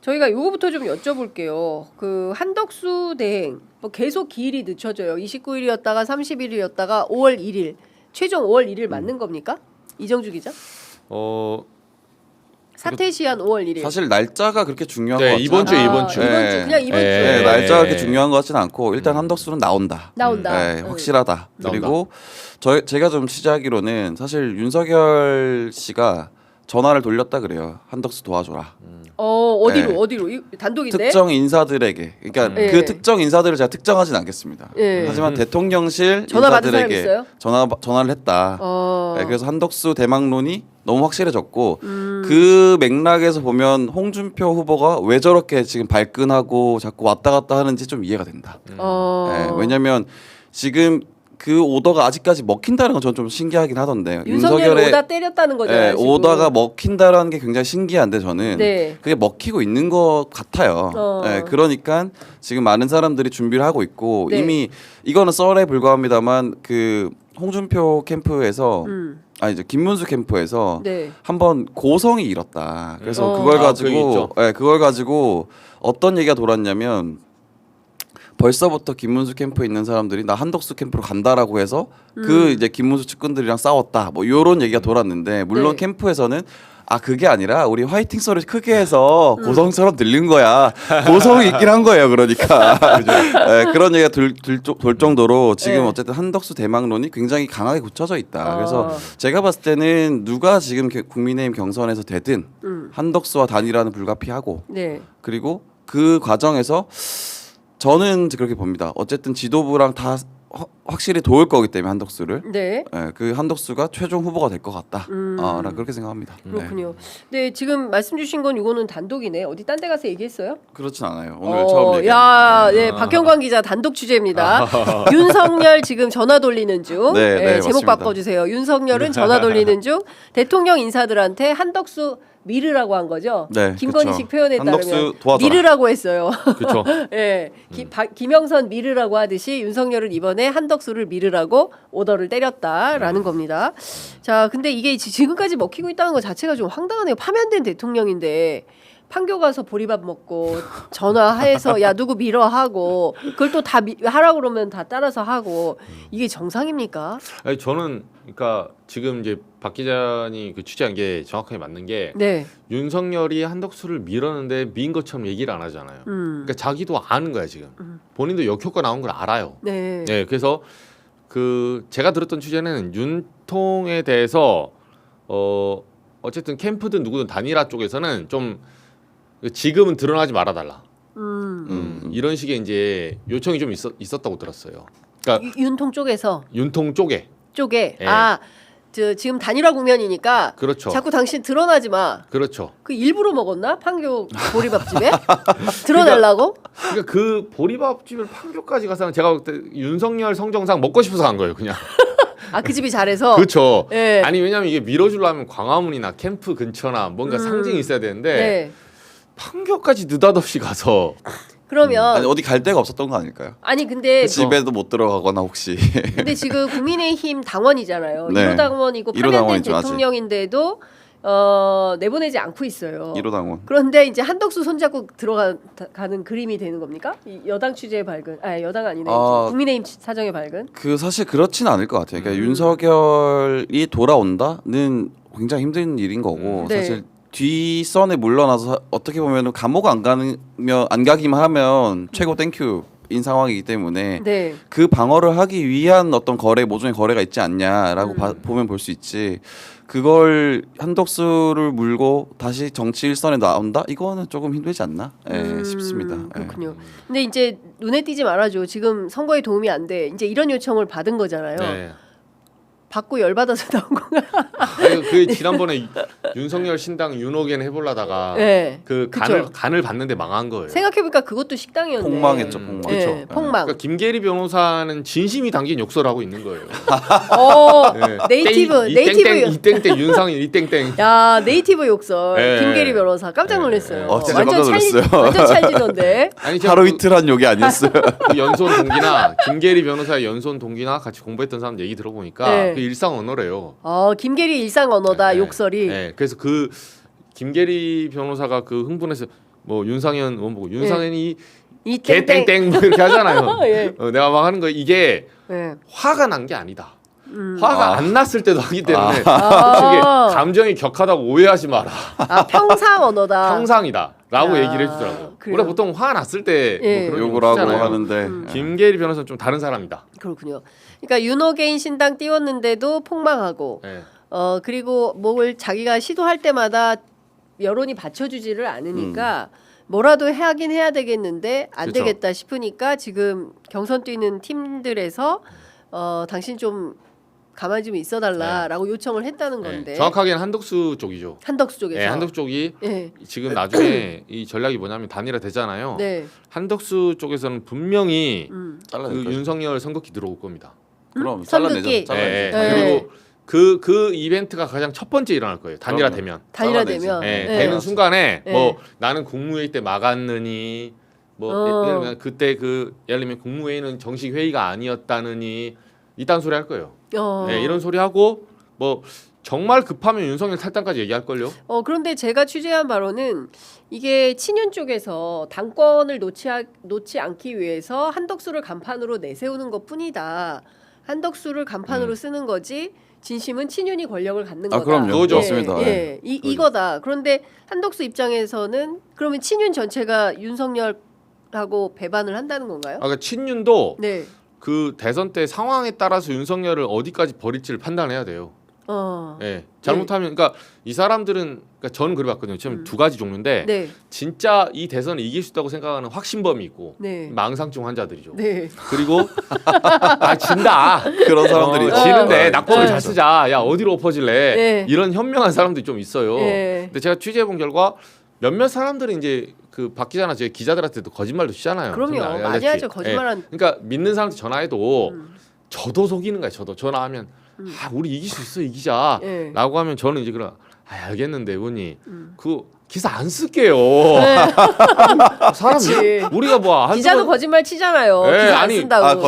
저희가 요거부터 좀 여쭤볼게요. 그 한덕수 대행 뭐 계속 기일이 늦춰져요. 29일이었다가 30일이었다가 5월 1일 최종 5월 1일 맞는 겁니까? 이정주 기자? 사퇴 시한 5월 1일. 사실 날짜가 그렇게 중요한 것 같지 이번 주에 않아요. 이번 주. 이번 주 그냥 이번 주. 네, 날짜가 그렇게 중요한 것 같지는 않고 일단 한덕수는 나온다. 나온다. 확실하다. 그리고 제가 좀 취재하기로는 사실 윤석열 씨가 전화를 돌렸다 그래요. 한덕수 도와줘라. 어디로 네. 어디로 단독인데? 특정 인사들에게. 그러니까 네. 그 특정 인사들을 제가 특정하진 않겠습니다. 네. 하지만 대통령실 전화 받은 사람 인사들에게 있어요? 전화를 했다. 네, 그래서 한덕수 대망론이 너무 확실해졌고 그 맥락에서 보면 홍준표 후보가 왜 저렇게 지금 발끈하고 자꾸 왔다 갔다 하는지 좀 이해가 된다. 네, 왜냐하면 지금 그 오더가 아직까지 먹힌다는 건 저는 좀 신기하긴 하던데 윤석열의 오다 때렸다는 거잖아요. 지금. 오다가 먹힌다라는 게 굉장히 신기한데 저는 네. 그게 먹히고 있는 것 같아요. 네, 그러니까 지금 많은 사람들이 준비를 하고 있고 네. 이미 이거는 썰에 불과합니다만 그 홍준표 캠프에서 이제 김문수 캠프에서 네. 한번 고성이 일었다. 그래서 그걸 가지고 어떤 얘기가 돌았냐면 벌써부터 김문수 캠프에 있는 사람들이 나 한덕수 캠프로 간다라고 해서 그 이제 김문수 측근들이랑 싸웠다. 뭐 이런 얘기가 돌았는데 물론 네. 캠프에서는 그게 아니라 우리 화이팅 소리 크게 해서 고성처럼 들린 거야. 고성이 있긴 한 거예요. 그러니까 네, 그런 얘기가 돌 정도로 지금 네. 어쨌든 한덕수 대망론이 굉장히 강하게 굳혀져 있다. 그래서 제가 봤을 때는 누가 지금 국민의힘 경선에서 되든 한덕수와 단일화는 불가피하고 네. 그리고 그 과정에서 저는 그렇게 봅니다. 어쨌든 지도부랑 다 확실히 도울 거기 때문에 한덕수를 네. 그 한덕수가 최종 후보가 될 것 같다. 라 그렇게 생각합니다. 그렇군요. 네, 지금 말씀 주신 건 이거는 단독이네. 어디 딴 데 가서 얘기했어요? 그렇진 않아요. 오늘 처음 얘기. 네, 박형광 기자 단독 취재입니다. 윤석열 지금 전화 돌리는 중. 네, 제목 맞습니다. 바꿔주세요. 윤석열은 전화 돌리는 중. 대통령 인사들한테 한덕수 미르라고 한 거죠. 네, 김건희식 그쵸. 표현에 한덕수 따르면 도와줘라. 미르라고 했어요. 그렇죠. 네, 김영선 미르라고 하듯이 윤석열은 이번에 한덕수를 미르라고 오더를 때렸다라는 겁니다. 자, 근데 이게 지금까지 먹히고 있다는 것 자체가 좀 황당하네요. 파면된 대통령인데 판교 가서 보리밥 먹고 전화해서 야 누구 밀어 하고 그걸 또 다 하라고 그러면 다 따라서 하고 이게 정상입니까? 아니, 저는 그러니까 지금 이제 박 기자님 그 취재한 게 정확하게 맞는 게 네. 윤석열이 한덕수를 밀었는데 민 것처럼 얘기를 안 하잖아요. 그러니까 자기도 아는 거야 지금. 본인도 역효과 나온 걸 알아요. 네. 네, 그래서 그 제가 들었던 취재는 윤통에 대해서 어쨌든 캠프든 누구든 단일화 쪽에서는 좀 지금은 드러나지 말아달라. 이런 식의 이제 요청이 좀 있었다고 들었어요. 그러니까 윤통 쪽에서 윤통 쪽에. 쪽에 예. 지금 단일화 국면이니까 그렇죠. 자꾸 당신 드러나지 마. 그렇죠. 그 일부러 먹었나? 판교 보리밥집에? 드러내려고? 그러니까 그 보리밥집을 판교까지 가서 제가 볼 때 윤석열 성정상 먹고 싶어서 간 거예요, 그냥. 그 집이 잘해서. 그렇죠. 예. 아니 왜냐면 이게 밀어주려면 광화문이나 캠프 근처나 뭔가 상징이 있어야 되는데 네. 판교까지 느닷없이 가서 그러면 아니, 어디 갈 데가 없었던 거 아닐까요? 아니 근데 그 집에도 못 들어가거나 혹시. 근데 지금 국민의힘 당원이잖아요. 네. 1호 당원이고 1호 파면된 당원이죠, 아직. 대통령인데도 내보내지 않고 있어요. 1호 당원. 그런데 이제 한덕수 손잡고 들어가는 그림이 되는 겁니까? 이 여당 취재의 발근. 여당 아니네. 국민의힘 사정의 발근. 그 사실 그렇진 않을 것 같아요. 그러니까 윤석열이 돌아온다는 굉장히 힘든 일인 거고 네. 사실 뒷선에 물러나서 어떻게 보면 감옥 안 가기만 하면 최고 땡큐인 상황이기 때문에 네. 그 방어를 하기 위한 어떤 모종의 거래가 있지 않냐라고 보면 볼 수 있지. 그걸 한덕수를 물고 다시 정치 일선에 나온다? 이거는 조금 힘들지 않나? 싶습니다. 그렇군요. 근데 이제 눈에 띄지 말아줘. 지금 선거에 도움이 안 돼. 이제 이런 요청을 받은 거잖아요. 네. 받고 열받아서 나온 건가? 아니, 그 지난번에 윤석열 신당 윤호겐 해보려다가 네. 그 그쵸. 간을 봤는데 망한 거예요. 생각해보니까 그것도 식당이었네. 폭망했죠, 폭망. 네, 그렇죠. 폭망. 그러니까 김계리 변호사는 진심이 담긴 욕설을 하고 있는 거예요. 네. 네이티브. 이 땡땡 윤상인 이 땡땡. 야 네이티브 욕설. 네. 김계리 변호사 깜짝 놀랐어요. 진짜 깜짝 놀랐어요. 완전 찰지던데. 아니 제가 하루 이틀 한 욕이 아니었어요. 그 연수원 동기나 김계리 변호사의 연수원 동기나 같이 공부했던 사람 얘기 들어보니까 네. 그 일상 언어래요. 김계리 일상 언어다 네. 욕설이. 네. 그래서 그 김계리 변호사가 그 흥분해서 뭐 윤상현 의원 보고 윤상현이 이 개땡땡 뭐 이렇게 하잖아요. 예. 내가 막 하는 거 이게 예. 화가 난 게 아니다. 화가 안 났을 때도 하기 때문에 이게 아. 감정이 격하다고 오해하지 마라. 아, 평상 언어다. 평상이다라고 야, 얘기를 해주더라고요. 그래요? 우리가 보통 화 났을 때 예. 뭐 그런 욕을 하고 하잖아요. 하는데 김계리 변호사는 좀 다른 사람이다. 그렇군요. 그러니까 윤호개인 신당 띄웠는데도 폭망하고 예. 그리고 뭘 자기가 시도할 때마다 여론이 받쳐주지를 않으니까 뭐라도 하긴 해야 되겠는데 안 그쵸. 되겠다 싶으니까 지금 경선 뛰는 팀들에서 당신 좀 가만히 좀 있어달라라고 요청을 했다는 예. 건데 정확하게는 한덕수 쪽이죠. 한덕수 쪽에서 예, 한덕수 쪽이 예. 지금 나중에 이 전략이 뭐냐면 단일화 되잖아요. 네. 한덕수 쪽에서는 분명히 그 잘라낼 거죠. 윤석열 선거기 들어올 겁니다. 그럼 선긋기. 잘라내죠. 예, 잘라내죠. 네. 그리고 그 이벤트가 가장 첫 번째 일어날 거예요. 단일화 그럼요. 되면. 단일화 잘라내지. 되면 예, 예. 되는 순간에 네. 뭐 나는 국무회의 때 막았느니 뭐 예를 들면 그때 예를 들면 국무회의는 정식 회의가 아니었다느니 이딴 소리 할 거예요. 네, 이런 소리 하고 뭐 정말 급하면 윤석열 탈당까지 얘기할 걸요. 그런데 제가 취재한 바로는 이게 친윤 쪽에서 당권을 놓지 않기 위해서 한덕수를 간판으로 내세우는 것뿐이다. 한덕수를 간판으로 쓰는 거지 진심은 친윤이 권력을 갖는 거다. 그럼요. 그거죠. 맞습니다. 예, 이거다. 그런데 한덕수 입장에서는 그러면 친윤 전체가 윤석열하고 배반을 한다는 건가요? 아까 그러니까 친윤도 네. 그 대선 때 상황에 따라서 윤석열을 어디까지 버릴지를 판단해야 돼요. 예. 잘못하면 그러니까 이 사람들은 그러니까 저는 그래 봤거든요. 지금 두 가지 종류인데 네. 진짜 이 대선을 이길 수 있다고 생각하는 확신범이 있고 네. 망상증 환자들이죠. 네. 그리고 진다. 그런 사람들이 있죠. 지는데 아, 낙법을 있죠, 잘 있죠. 쓰자. 야 어디로 엎어질래? 네. 이런 현명한 사람들이 좀 있어요. 네. 근데 제가 취재해 본 결과 몇몇 사람들은 이제 그 박 기자나 제 기자들한테도 거짓말도 치잖아요. 그럼요. 정말 많이 알다시피. 하죠. 거짓말한. 예. 그러니까 믿는 사람한테 전화해도 저도 속이는 거예요. 저도 전화하면 우리 이길 수 있어 이기자. 예. 라고 하면 저는 이제 그럼 알겠는데 의원님 그 기사 안 쓸게요. 사람 그치. 우리가 뭐 한두 기자도 번- 거짓말 치잖아요. 네, 기사 안 아니, 쓴다고.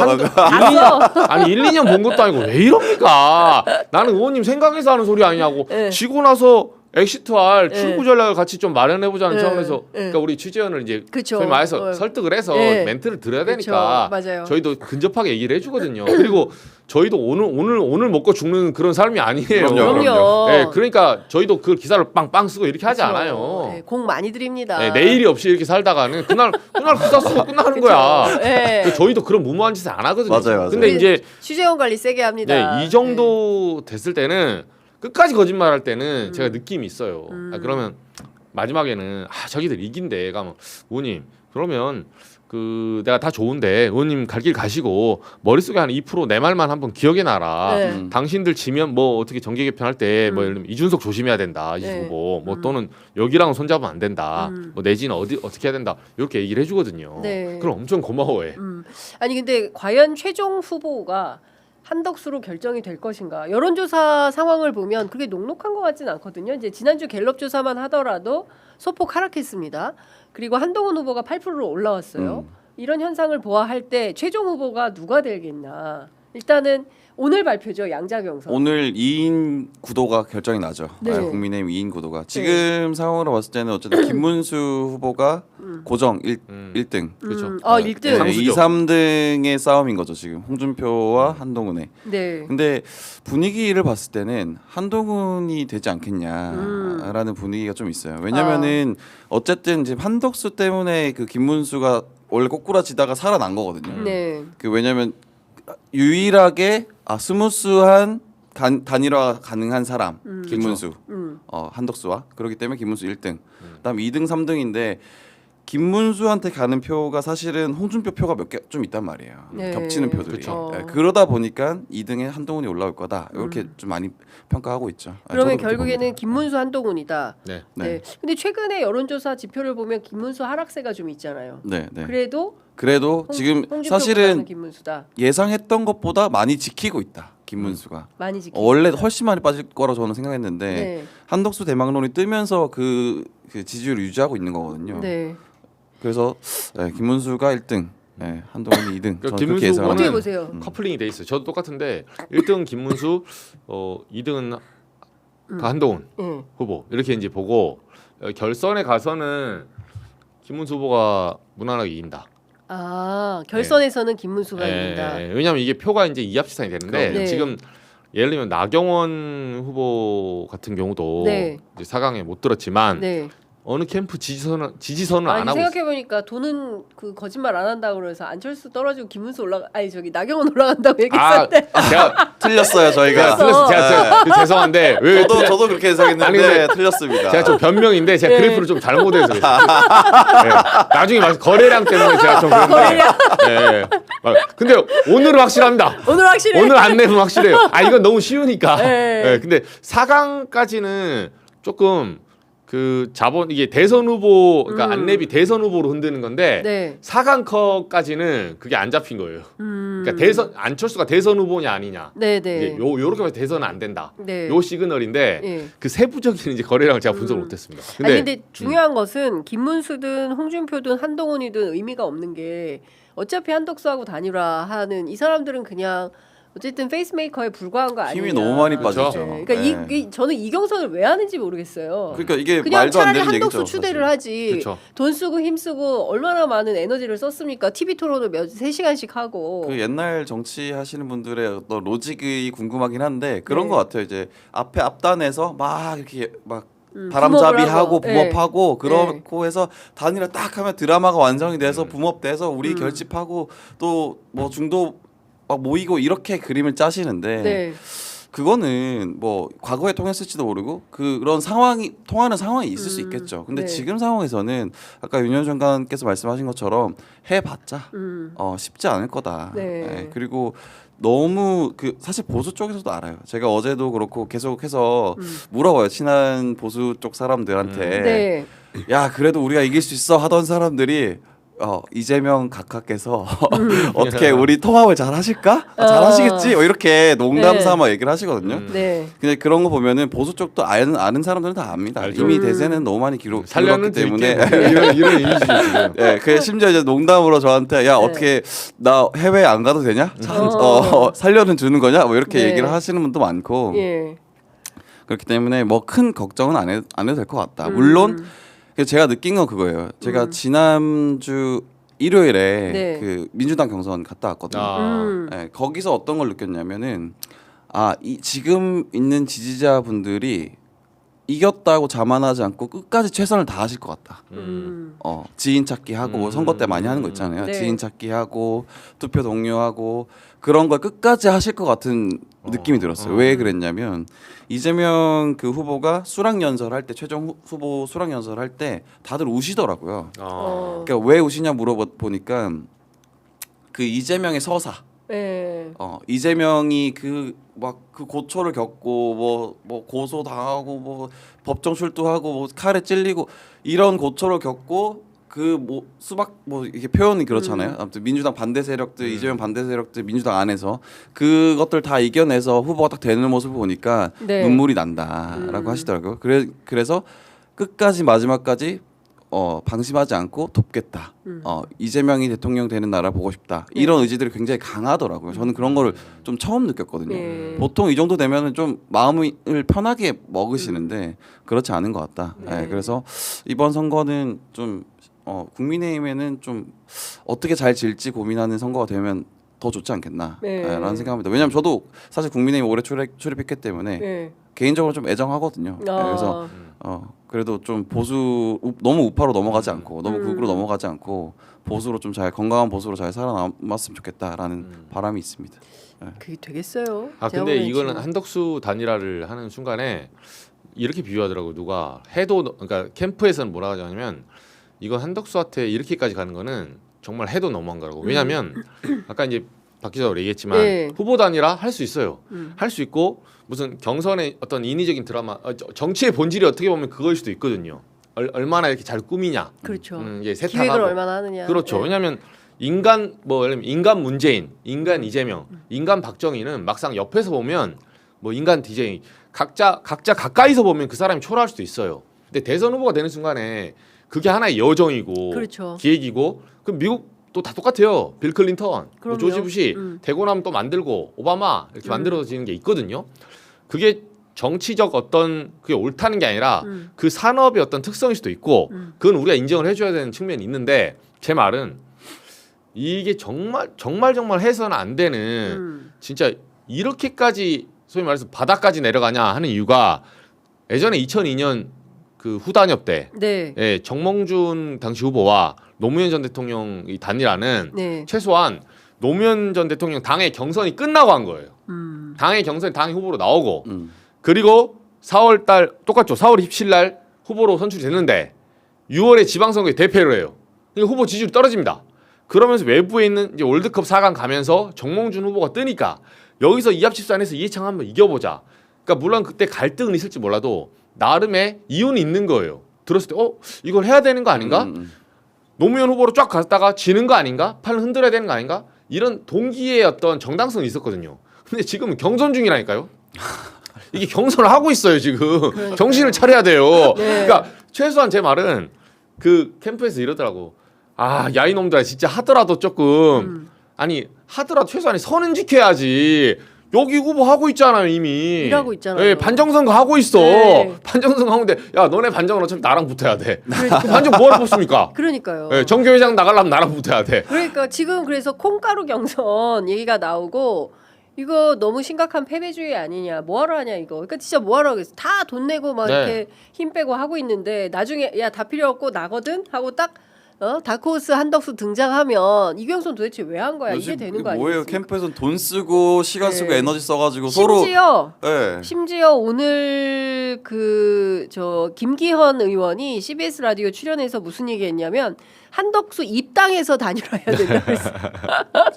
아니 1, 2년 본 것도 아니고 왜 이럽니까? 나는 의원님 생각해서 하는 소리 아니냐고. 네. 지고 나서 엑시트할 네. 출구 전략을 같이 좀 마련해보자는 네. 차원에서 네. 그러니까 우리 취재원을 이제 그쵸. 소위 말해서 어. 설득을 해서 네. 멘트를 드려야 그쵸. 되니까 맞아요. 저희도 근접하게 얘기를 해주거든요. 그리고 저희도 오늘 먹고 죽는 그런 삶이 아니에요. 그럼요. 네, 그러니까 저희도 그 기사를 빵빵 쓰고 이렇게 하지 그쵸. 않아요. 네, 공 많이 드립니다. 네, 내일이 없이 이렇게 살다가는 그날 기사 쓰고 끝나는 그쵸. 거야. 네. 근데 저희도 그런 무모한 짓을 안 하거든요. 맞아요. 근데 이제 취재원 관리 세게 합니다. 네, 이 정도 됐을 때는 끝까지 거짓말할 때는 제가 느낌이 있어요. 그러면 마지막에는 저기들 이긴대. 가면 의원님 그러면 그 내가 다 좋은데 의원님 갈 길 가시고 머릿속에 한 2% 내 말만 한번 기억해 놔라. 네. 당신들 지면 뭐 어떻게 정계 개편할 때 뭐 예를 들면 이준석 조심해야 된다. 이준석 네. 후보 뭐 또는 여기랑은 손잡으면 안 된다. 뭐 내지는 어떻게 해야 된다. 이렇게 얘기를 해주거든요. 네. 그럼 엄청 고마워해. 아니 근데 과연 최종 후보가 한덕수로 결정이 될 것인가? 여론조사 상황을 보면 그게 녹록한 것 같지는 않거든요. 이제 지난주 갤럽 조사만 하더라도 소폭 하락했습니다. 그리고 한동훈 후보가 8%로 올라왔어요. 이런 현상을 보아할 때 최종 후보가 누가 되겠냐? 일단은 오늘 발표죠. 양자경선. 오늘 2인 구도가 결정이 나죠. 네. 국민의힘 2인 구도가 지금 상황으로 봤을 때는 어쨌든 김문수 후보가 고정 1등. 그렇죠. 1등. 네, 상수죠. 2, 3등의 싸움인 거죠 지금 홍준표와 한동훈의. 네. 근데 분위기를 봤을 때는 한동훈이 되지 않겠냐라는 분위기가 좀 있어요. 왜냐면은 어쨌든 지금 한덕수 때문에 그 김문수가 원래 꼬꾸라지다가 살아난 거거든요. 네. 그 왜냐면 유일하게 스무스한 단일화 가능한 사람 김문수, 한덕수와 그렇기 때문에 김문수 1등. 그다음 2등, 3등인데 김문수한테 가는 표가 사실은 홍준표 표가 몇 개 좀 있단 말이에요. 네. 겹치는 표들이. 그쵸. 네, 그러다 보니까 2등에 한동훈이 올라올 거다. 이렇게 좀 많이 평가하고 있죠. 그러면 저도 그렇게 결국에는 봅니다. 김문수 한동훈이다. 네. 네. 네. 근데 최근에 여론조사 지표를 보면 김문수 하락세가 좀 있잖아요. 네, 네. 그래도 지금 홍준표보다는 사실은 김문수다. 예상했던 것보다 많이 지키고 있다. 김문수가. 많이 지키고. 원래 훨씬 많이 빠질 거라고 저는 생각했는데 네. 한덕수 대망론이 뜨면서 그 지지율을 유지하고 있는 거거든요. 네. 그래서 김문수가 1등, 한동훈이 2등. 그러니까 저는 김문수 그렇게 예상을 어떻게 후보는 보세요? 커플링이 돼 있어요. 저도 똑같은데 1등 김문수, 2등은 한동훈 네. 후보 이렇게 이제 보고 결선에 가서는 김문수 후보가 무난하게 이긴다. 아 결선에서는 김문수가 이긴다. 왜냐하면 이게 표가 이제 이합집산이 되는데 네. 지금 예를 들면 나경원 후보 같은 경우도 네. 이제 4강에 못 들었지만 네. 어느 캠프 지지선을 아니 안 하고 있어요. 생각해 보니까 돈은 그 거짓말 안 한다고 그래서 안철수 떨어지고 김문수 아니 저기 나경원 올라간다고 얘기했었는데 제가 틀렸어요 저희가. 틀렸어. 제가 죄송한데 왜 저도 그렇게 아니, 예상했는데 근데 틀렸습니다. 제가 좀 변명인데 제가 네. 그래프를 좀 잘못해서 그래요. 네. 나중에 거래량 때문에 제가 좀 그런데. 거래량. 네. 근데 오늘은 확실합니다. 오늘 확실해. 오늘 안내는 확실해요. 아 이건 너무 쉬우니까. 네. 네. 근데 4강까지는 조금 그 자본 이게 대선 후보 그러니까 안내비 대선 후보로 흔드는 건데 네. 4강커까지는 그게 안 잡힌 거예요. 그러니까 대선 안철수가 대선 후보냐 아니냐. 네네. 이제 요렇게 해서 대선은 안 된다. 네. 요 시그널인데 예. 그 세부적인 이제 거래량을 제가 분석을 못했습니다. 아니 근데 중요한 것은 김문수든 홍준표든 한동훈이든 의미가 없는 게 어차피 한덕수하고 단일화하는 이 사람들은 그냥 어쨌든 페이스메이커에 불과한 거 아니냐. 힘이 너무 많이 그렇죠. 빠지죠. 네. 그러니까 저는 이 경선을 왜 하는지 모르겠어요. 그러니까 이게 그냥 말도 안 차라리 되는 한덕수 얘기죠. 추대를 사실. 하지. 그렇죠. 돈 쓰고 힘 쓰고 얼마나 많은 에너지를 썼습니까? TV 토론을 3시간씩 하고. 그 옛날 정치 하시는 분들의 어떤 로직이 궁금하긴 한데 그런 네. 것 같아요. 이제 앞에 앞단에서 막 이렇게 막 바람잡이하고 네. 붐업하고 그렇고 해서 단일화 딱 하면 드라마가 완성이 돼서 붐업돼서 우리 음. 결집하고 또 뭐 중도 막 모이고 이렇게 그림을 짜시는데 네. 그거는 뭐 과거에 통했을지도 모르고 그런 상황이 통하는 상황이 있을 수 있겠죠. 근데 네. 지금 상황에서는 아까 윤현 장관께서 말씀하신 것처럼 해봤자 쉽지 않을 거다. 네. 예, 그리고 너무 그 사실 보수 쪽에서도 알아요. 제가 어제도 그렇고 계속해서 물어봐요. 친한 보수 쪽 사람들한테 네. 야 그래도 우리가 이길 수 있어 하던 사람들이 이재명 각하께서 어떻게 우리 통합을 잘 하실까? 잘 하시겠지? 이렇게 농담 네. 삼아 얘기를 하시거든요. 네. 근데 그런 거 보면은 보수 쪽도 아는 사람들은 다 압니다. 알죠. 이미 대세는 너무 많이 기록했기 살려는 때문에. 이런 이미지죠 지금. 예, 그 심지어 이제 농담으로 저한테 야 어떻게 나 해외 안 가도 되냐? 살려는 주는 거냐? 뭐 이렇게 네. 얘기를 하시는 분도 많고 예. 그렇기 때문에 뭐 큰 걱정은 안 해도 될 것 같다. 물론 그래서 제가 느낀 건 그거예요. 제가 지난주 일요일에 네. 그 민주당 경선 갔다 왔거든요. 예, 거기서 어떤 걸 느꼈냐면은 지금 있는 지지자분들이 이겼다고 자만하지 않고 끝까지 최선을 다하실 것 같다. 지인 찾기 하고 선거 때 많이 하는 거 있잖아요. 네. 지인 찾기 하고 투표 독려하고 그런 걸 끝까지 하실 것 같은 느낌이 들었어요. 왜 그랬냐면 이재명 그 후보가 수락 연설할 때 최종 후보 수락 연설할 때 다들 우시더라고요. 그러니까 왜 우시냐 물어보니까 그 이재명의 서사. 예. 이재명이 그 고초를 겪고 뭐 고소 당하고 뭐 법정 출두하고 뭐 칼에 찔리고 이런 고초를 겪고 그 뭐 수박 뭐 이게 표현이 그렇잖아요. 아무튼 민주당 반대 세력들 이재명 반대 세력들 민주당 안에서 그것들 다 이겨내서 후보가 딱 되는 모습을 보니까 네. 눈물이 난다라고 하시더라고요. 그래서 끝까지 마지막까지 방심하지 않고 돕겠다. 이재명이 대통령 되는 나라 보고 싶다. 이런 의지들이 굉장히 강하더라고요. 저는 그런 거를 좀 처음 느꼈거든요. 네. 보통 이 정도 되면은 좀 마음을 편하게 먹으시는데 그렇지 않은 것 같다. 네. 그래서 이번 선거는 좀 국민의힘에는 좀 어떻게 잘 질지 고민하는 선거가 되면 더 좋지 않겠나 네. 라는 생각합니다. 왜냐하면 저도 사실 국민의힘 올해 출입했기 때문에 예. 개인적으로 좀 애정하거든요. 그래서 그래도 좀 너무 우파로 넘어가지 않고 너무 극으로 넘어가지 않고 보수로 좀 잘 건강한 보수로 잘 살아남았으면 좋겠다라는 바람이 있습니다. 그게 되겠어요. 아 제가 근데 보기엔 이거는 지금. 한덕수 단일화를 하는 순간에 이렇게 비유하더라고 누가 해도 그러니까 캠프에서는 뭐라 하냐면 이건 한덕수한테 이렇게까지 가는 거는 정말 해도 너무한 거라고. 왜냐하면 아까 이제 박 기자도 얘기했지만 네. 후보 단일화 할 수 있어요. 할 수 있고 무슨 경선의 어떤 인위적인 드라마 정치의 본질이 어떻게 보면 그거일 수도 있거든요. 얼마나 이렇게 잘 꾸미냐. 그렇죠. 이게 기획을 세탁하고 얼마나 하느냐. 그렇죠. 예. 왜냐하면 인간 뭐 예를 들면 인간 문재인, 인간 이재명, 인간 박정희는 막상 옆에서 보면 뭐 인간 DJ 각자 가까이서 보면 그 사람이 초라할 수도 있어요. 근데 대선 후보가 되는 순간에 그게 하나의 여정이고 그렇죠. 기획이고 그럼 미국도 다 똑같아요. 빌 클린턴, 뭐 그럼요. 조지 부시 되고 나면 또 만들고 오바마 이렇게 만들어지는 게 있거든요. 그게 정치적 어떤 그게 옳다는 게 아니라 그 산업의 어떤 특성일 수도 있고 그건 우리가 인정을 해줘야 되는 측면이 있는데 제 말은 이게 정말 해서는 안 되는 진짜 이렇게까지 소위 말해서 바닥까지 내려가냐 하는 이유가 예전에 2002년 그 후단협 때 네. 예, 정몽준 당시 후보와 노무현 전 대통령이 단일화는 네. 최소한 노무현 전 대통령 당의 경선이 끝나고 한 거예요. 당의 경선이 당의 후보로 나오고 그리고 4월 달 똑같죠. 4월 27일 날 후보로 선출이 됐는데 6월에 지방선거에 대패를 해요. 그러니까 후보 지지율이 떨어집니다. 그러면서 외부에 있는 이제 월드컵 4강 가면서 정몽준 후보가 뜨니까 여기서 이합집산해서 이해창 한번 이겨보자. 그러니까 물론 그때 갈등은 있을지 몰라도 나름의 이유는 있는 거예요. 들었을 때 이걸 해야 되는 거 아닌가? 노무현 후보로 쫙 갔다가 지는 거 아닌가? 팔을 흔들어야 되는 거 아닌가? 이런 동기의 어떤 정당성이 있었거든요. 근데 지금은 경선 중이라니까요. 이게 경선을 하고 있어요 지금. 그러니까요. 정신을 차려야 돼요. 네. 그러니까 최소한 제 말은 그 캠프에서 이러더라고. 야 이놈들 진짜 하더라도 조금 아니 하더라도 최소한 선은 지켜야지. 여기 후보 하고 있잖아요 이미. 일하고 있잖아요. 예, 반정선거 하고 있어. 네. 반정선거 하는데 야 너네 반정은 어차피 나랑 붙어야 돼. 반정 뭐하러 뽑습니까? 그러니까요. 예, 정교회장 나가려면 나랑 붙어야 돼. 그러니까 지금 그래서 콩가루 경선 얘기가 나오고 이거 너무 심각한 패배주의 아니냐 뭐하러 하냐 이거. 그러니까 진짜 뭐하러 하겠어. 다 돈 내고 막 네. 이렇게 힘 빼고 하고 있는데 나중에 야 다 필요 없고 나거든 하고 딱 다크호스 한덕수 등장하면 이 경선 도대체 왜 한 거야. 이게 되는 거 뭐예요? 아니겠습니까? 캠프에서는 돈 쓰고 시간 쓰고 네. 에너지 써가지고 서로 심지어 오늘 그 김기현 의원이 CBS 라디오 출연해서 무슨 얘기했냐면 한덕수 입당해서 단일화해야 된다고 그랬어요.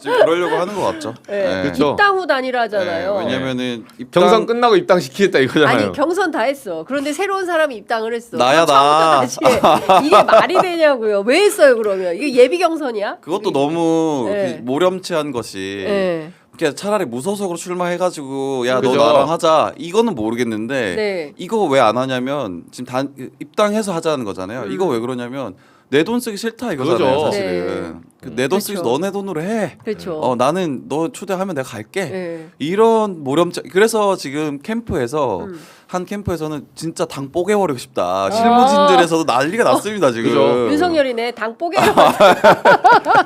지금 그러려고 하는 것 같죠. 네. 그쵸. 입당 후 단일화잖아요. 왜냐면은 경선 끝나고 입당시키겠다 이거잖아요. 아니 경선 다 했어. 그런데 새로운 사람이 입당을 했어. 나야, 그럼 나. 처음부터 다시 이게 말이 되냐고요. 왜 했어요 그러면? 이게 예비 경선이야? 그것도 너무 네. 모렴치한 것이 네. 그냥 차라리 무소속으로 출마해가지고 야 너 그죠. 나랑 하자 이거는 모르겠는데 네. 이거 왜 안 하냐면 지금 입당해서 하자는 거잖아요. 이거 왜 그러냐면 내 돈 쓰기 싫다 이거잖아요. 그죠. 사실은 내 돈 쓰기 그렇죠. 너네 돈으로 해. 그렇죠. 나는 너 초대하면 내가 갈게. 네. 이런 모렴치. 그래서 지금 캠프에서 한 캠프에서는 진짜 당 뽀개버리고 싶다. 실무진들에서도 난리가 났습니다 지금. 그죠. 윤석열이네 당 뽀개.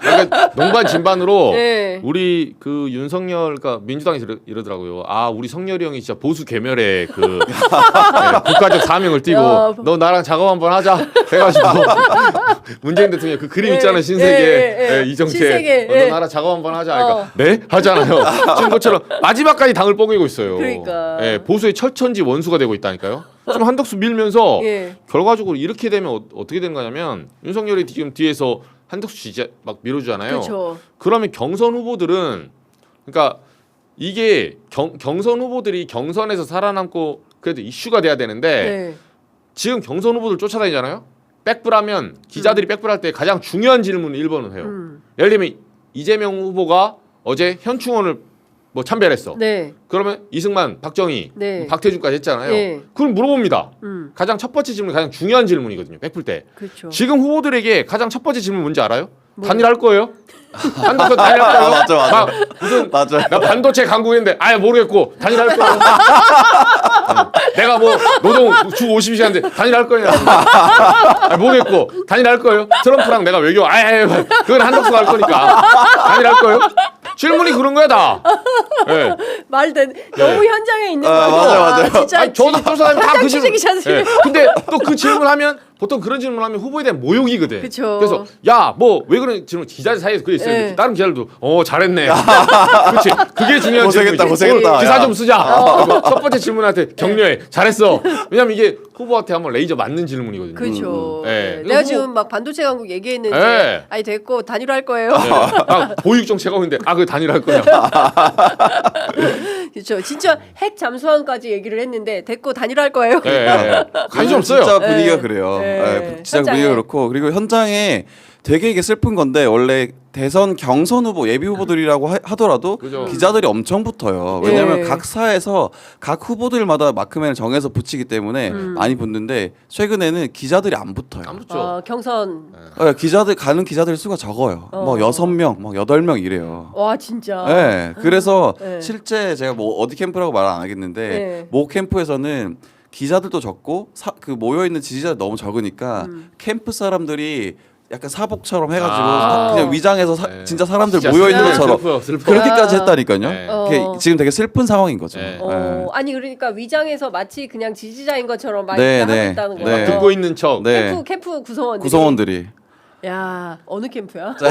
그러니까 농반 진반으로 네. 우리 그 윤석열 그러니까 민주당이 이러더라고요. 우리 성열이 형이 진짜 보수 계멸의 그 네, 국가적 사명을 띠고 야. 너 나랑 작업 한번 하자 해가지고 문재인 대통령 그 그림 네. 있잖아요 신세계 네. 이정채 신세계. 너 나랑 작업 한번 하자 그러니까 네 하잖아요. 지금 것처럼 마지막까지 당을 뽀개고 있어요. 그러니까. 네, 보수의 철천지 원수가 되고 있다니까요. 지금 한덕수 밀면서 예. 결과적으로 이렇게 되면 어떻게 되는 거냐면 윤석열이 지금 뒤에서 한덕수 지지 막 밀어주잖아요. 그렇죠. 그러면 경선 후보들은 그러니까 이게 경선 후보들이 경선에서 살아남고 그래도 이슈가 돼야 되는데 네. 지금 경선 후보들 쫓아다니잖아요. 백불하면 기자들이 백불할 때 가장 중요한 질문을 1번은 해요. 예를 들면 이재명 후보가 어제 현충원을 뭐 참배했어. 네. 그러면 이승만, 박정희, 네. 박태준까지 했잖아요. 네. 그걸 물어봅니다. 음. 가장 첫 번째 질문이 가장 중요한 질문이거든요. 백불 때. 그렇죠. 지금 후보들에게 가장 첫 번째 질문 뭔지 알아요? 뭐요? 단일할 거예요? 한덕수 단일할 거예요? 맞아. 무슨 맞아. 나 반도체 강국인데 모르겠고 단일할 거예요? 내가 뭐 노동 주 50시간인데 단일할 거예요? 모르겠고 단일할 거예요? 트럼프랑 내가 외교 그건 한덕수가 할 거니까 단일할 거예요? 질문이 그런 거야 다. 네. 말된 너무 현장에 있는 거죠. 맞아요. 진짜 저도 그 사람이 다 그 질문. 기자들이. 근데 또 그 질문하면 보통 그런 질문하면 후보에 대한 모욕이거든. 그쵸. 그래서 야 뭐 왜 그런 질문 기자들 사이에서 그게 있어요. 네. 다른 기자들도 잘했네. 그렇지. 그게 중요한 고생했다, 질문이지. 고생했다. 기사 야. 좀 쓰자. 그리고 첫 번째 질문한테 격려해. 잘했어. 왜냐면 이게 후보한테 한번 레이저 맞는 질문이거든요. 그렇죠. 네. 내가 후보- 지금 막 반도체 강국 얘기했는데 네. 아니 됐고 단일화할 거예요. 네. 막 보육 정책 하고 있는데 그 단일할 거냐. 그렇죠. 진짜 핵 잠수함까지 얘기를 했는데 됐고 단일화할 거예요. 네. 관심 요즘 없어요. 진짜 분위기가 네. 그래요. 네. 진짜 현장에. 분위기가 그렇고 그리고 현장에 되게 이게 슬픈 건데 원래 대선 경선 후보 예비 후보들이라고 하더라도 그죠. 기자들이 엄청 붙어요. 왜냐하면 네. 각 사에서 각 후보들마다 마크맨을 정해서 붙이기 때문에 많이 붙는데 최근에는 기자들이 안 붙어요. 안 붙죠. 경선. 기자들 가는 기자들 수가 적어요. 뭐 6명, 뭐 8명 이래요. 와 진짜. 네, 그래서 네. 실제 제가 뭐 어디 캠프라고 말 안 하겠는데 네. 모 캠프에서는 기자들도 적고 그 모여 있는 지지자들 너무 적으니까 캠프 사람들이 약간 사복처럼 해가지고 그냥 위장해서 네. 진짜 사람들 진짜 모여 있는 슬퍼요, 것처럼 슬퍼요. 그렇게까지 아. 했다니까요. 네. 그게 지금 되게 슬픈 상황인 거죠. 네. 아니 그러니까 위장해서 마치 그냥 지지자인 것처럼 많이 네, 하고 네. 있다는 네. 거예요. 듣고 있는 척. 네. 캠프 구성원들이. 구성원들이 야 어느 캠프야? 자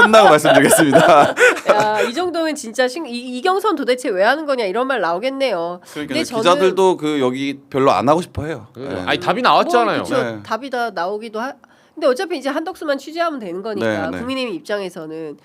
끝나고 말씀드리겠습니다. 야이 정도면 진짜 이경선 도대체 왜 하는 거냐 이런 말 나오겠네요. 그러니까 근데 저는 기자들도 그 여기 별로 안 하고 싶어해요. 네. 아니 답이 나왔잖아요. 뭐, 그쵸. 네. 답이 다 나오기도 근데 어차피 이제 한덕수만 취재하면 되는 거니까 네, 네. 국민의힘 입장에서는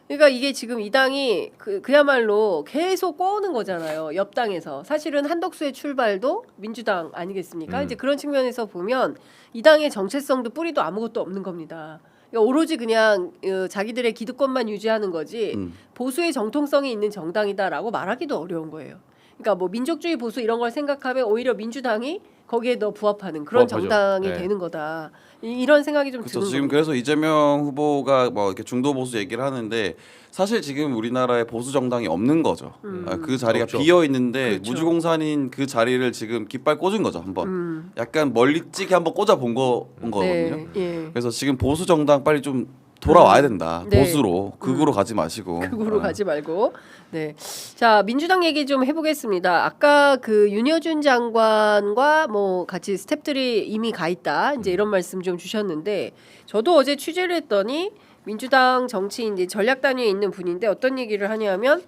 그러니까 이게 지금 이 당이 그야말로 계속 꼬우는 거잖아요. 옆당에서 사실은 한덕수의 출발도 민주당 아니겠습니까? 이제 그런 측면에서 보면 이 당의 정체성도 뿌리도 아무것도 없는 겁니다. 그러니까 오로지 그냥 자기들의 기득권만 유지하는 거지 보수의 정통성이 있는 정당이다라고 말하기도 어려운 거예요. 그러니까 뭐 민족주의 보수 이런 걸 생각하면 오히려 민주당이 거기에 더 부합하는 그런 부합하죠. 정당이 네. 되는 거다. 이런 생각이 좀 그렇죠. 드는 지금 겁니다. 그래서 이재명 후보가 뭐 이렇게 중도 보수 얘기를 하는데 사실 지금 우리나라에 보수 정당이 없는 거죠. 그 자리가 없죠. 비어 있는데 그렇죠. 무주공산인 그 자리를 지금 깃발 꽂은 거죠 한번. 약간 멀리찌게 한번 꽂아 본 거거든요. 네, 예. 그래서 지금 보수 정당 빨리 좀 돌아와야 된다. 네. 보수로 극으로 가지 마시고. 극으로 가지 말고. 네. 자, 민주당 얘기 좀 해보겠습니다. 아까 그 윤여준 장관과 뭐 같이 스태프들이 이미 가 있다. 이제 이런 말씀 좀 주셨는데 저도 어제 취재를 했더니 민주당 정치인 이제 전략 단위에 있는 분인데 어떤 얘기를 하냐면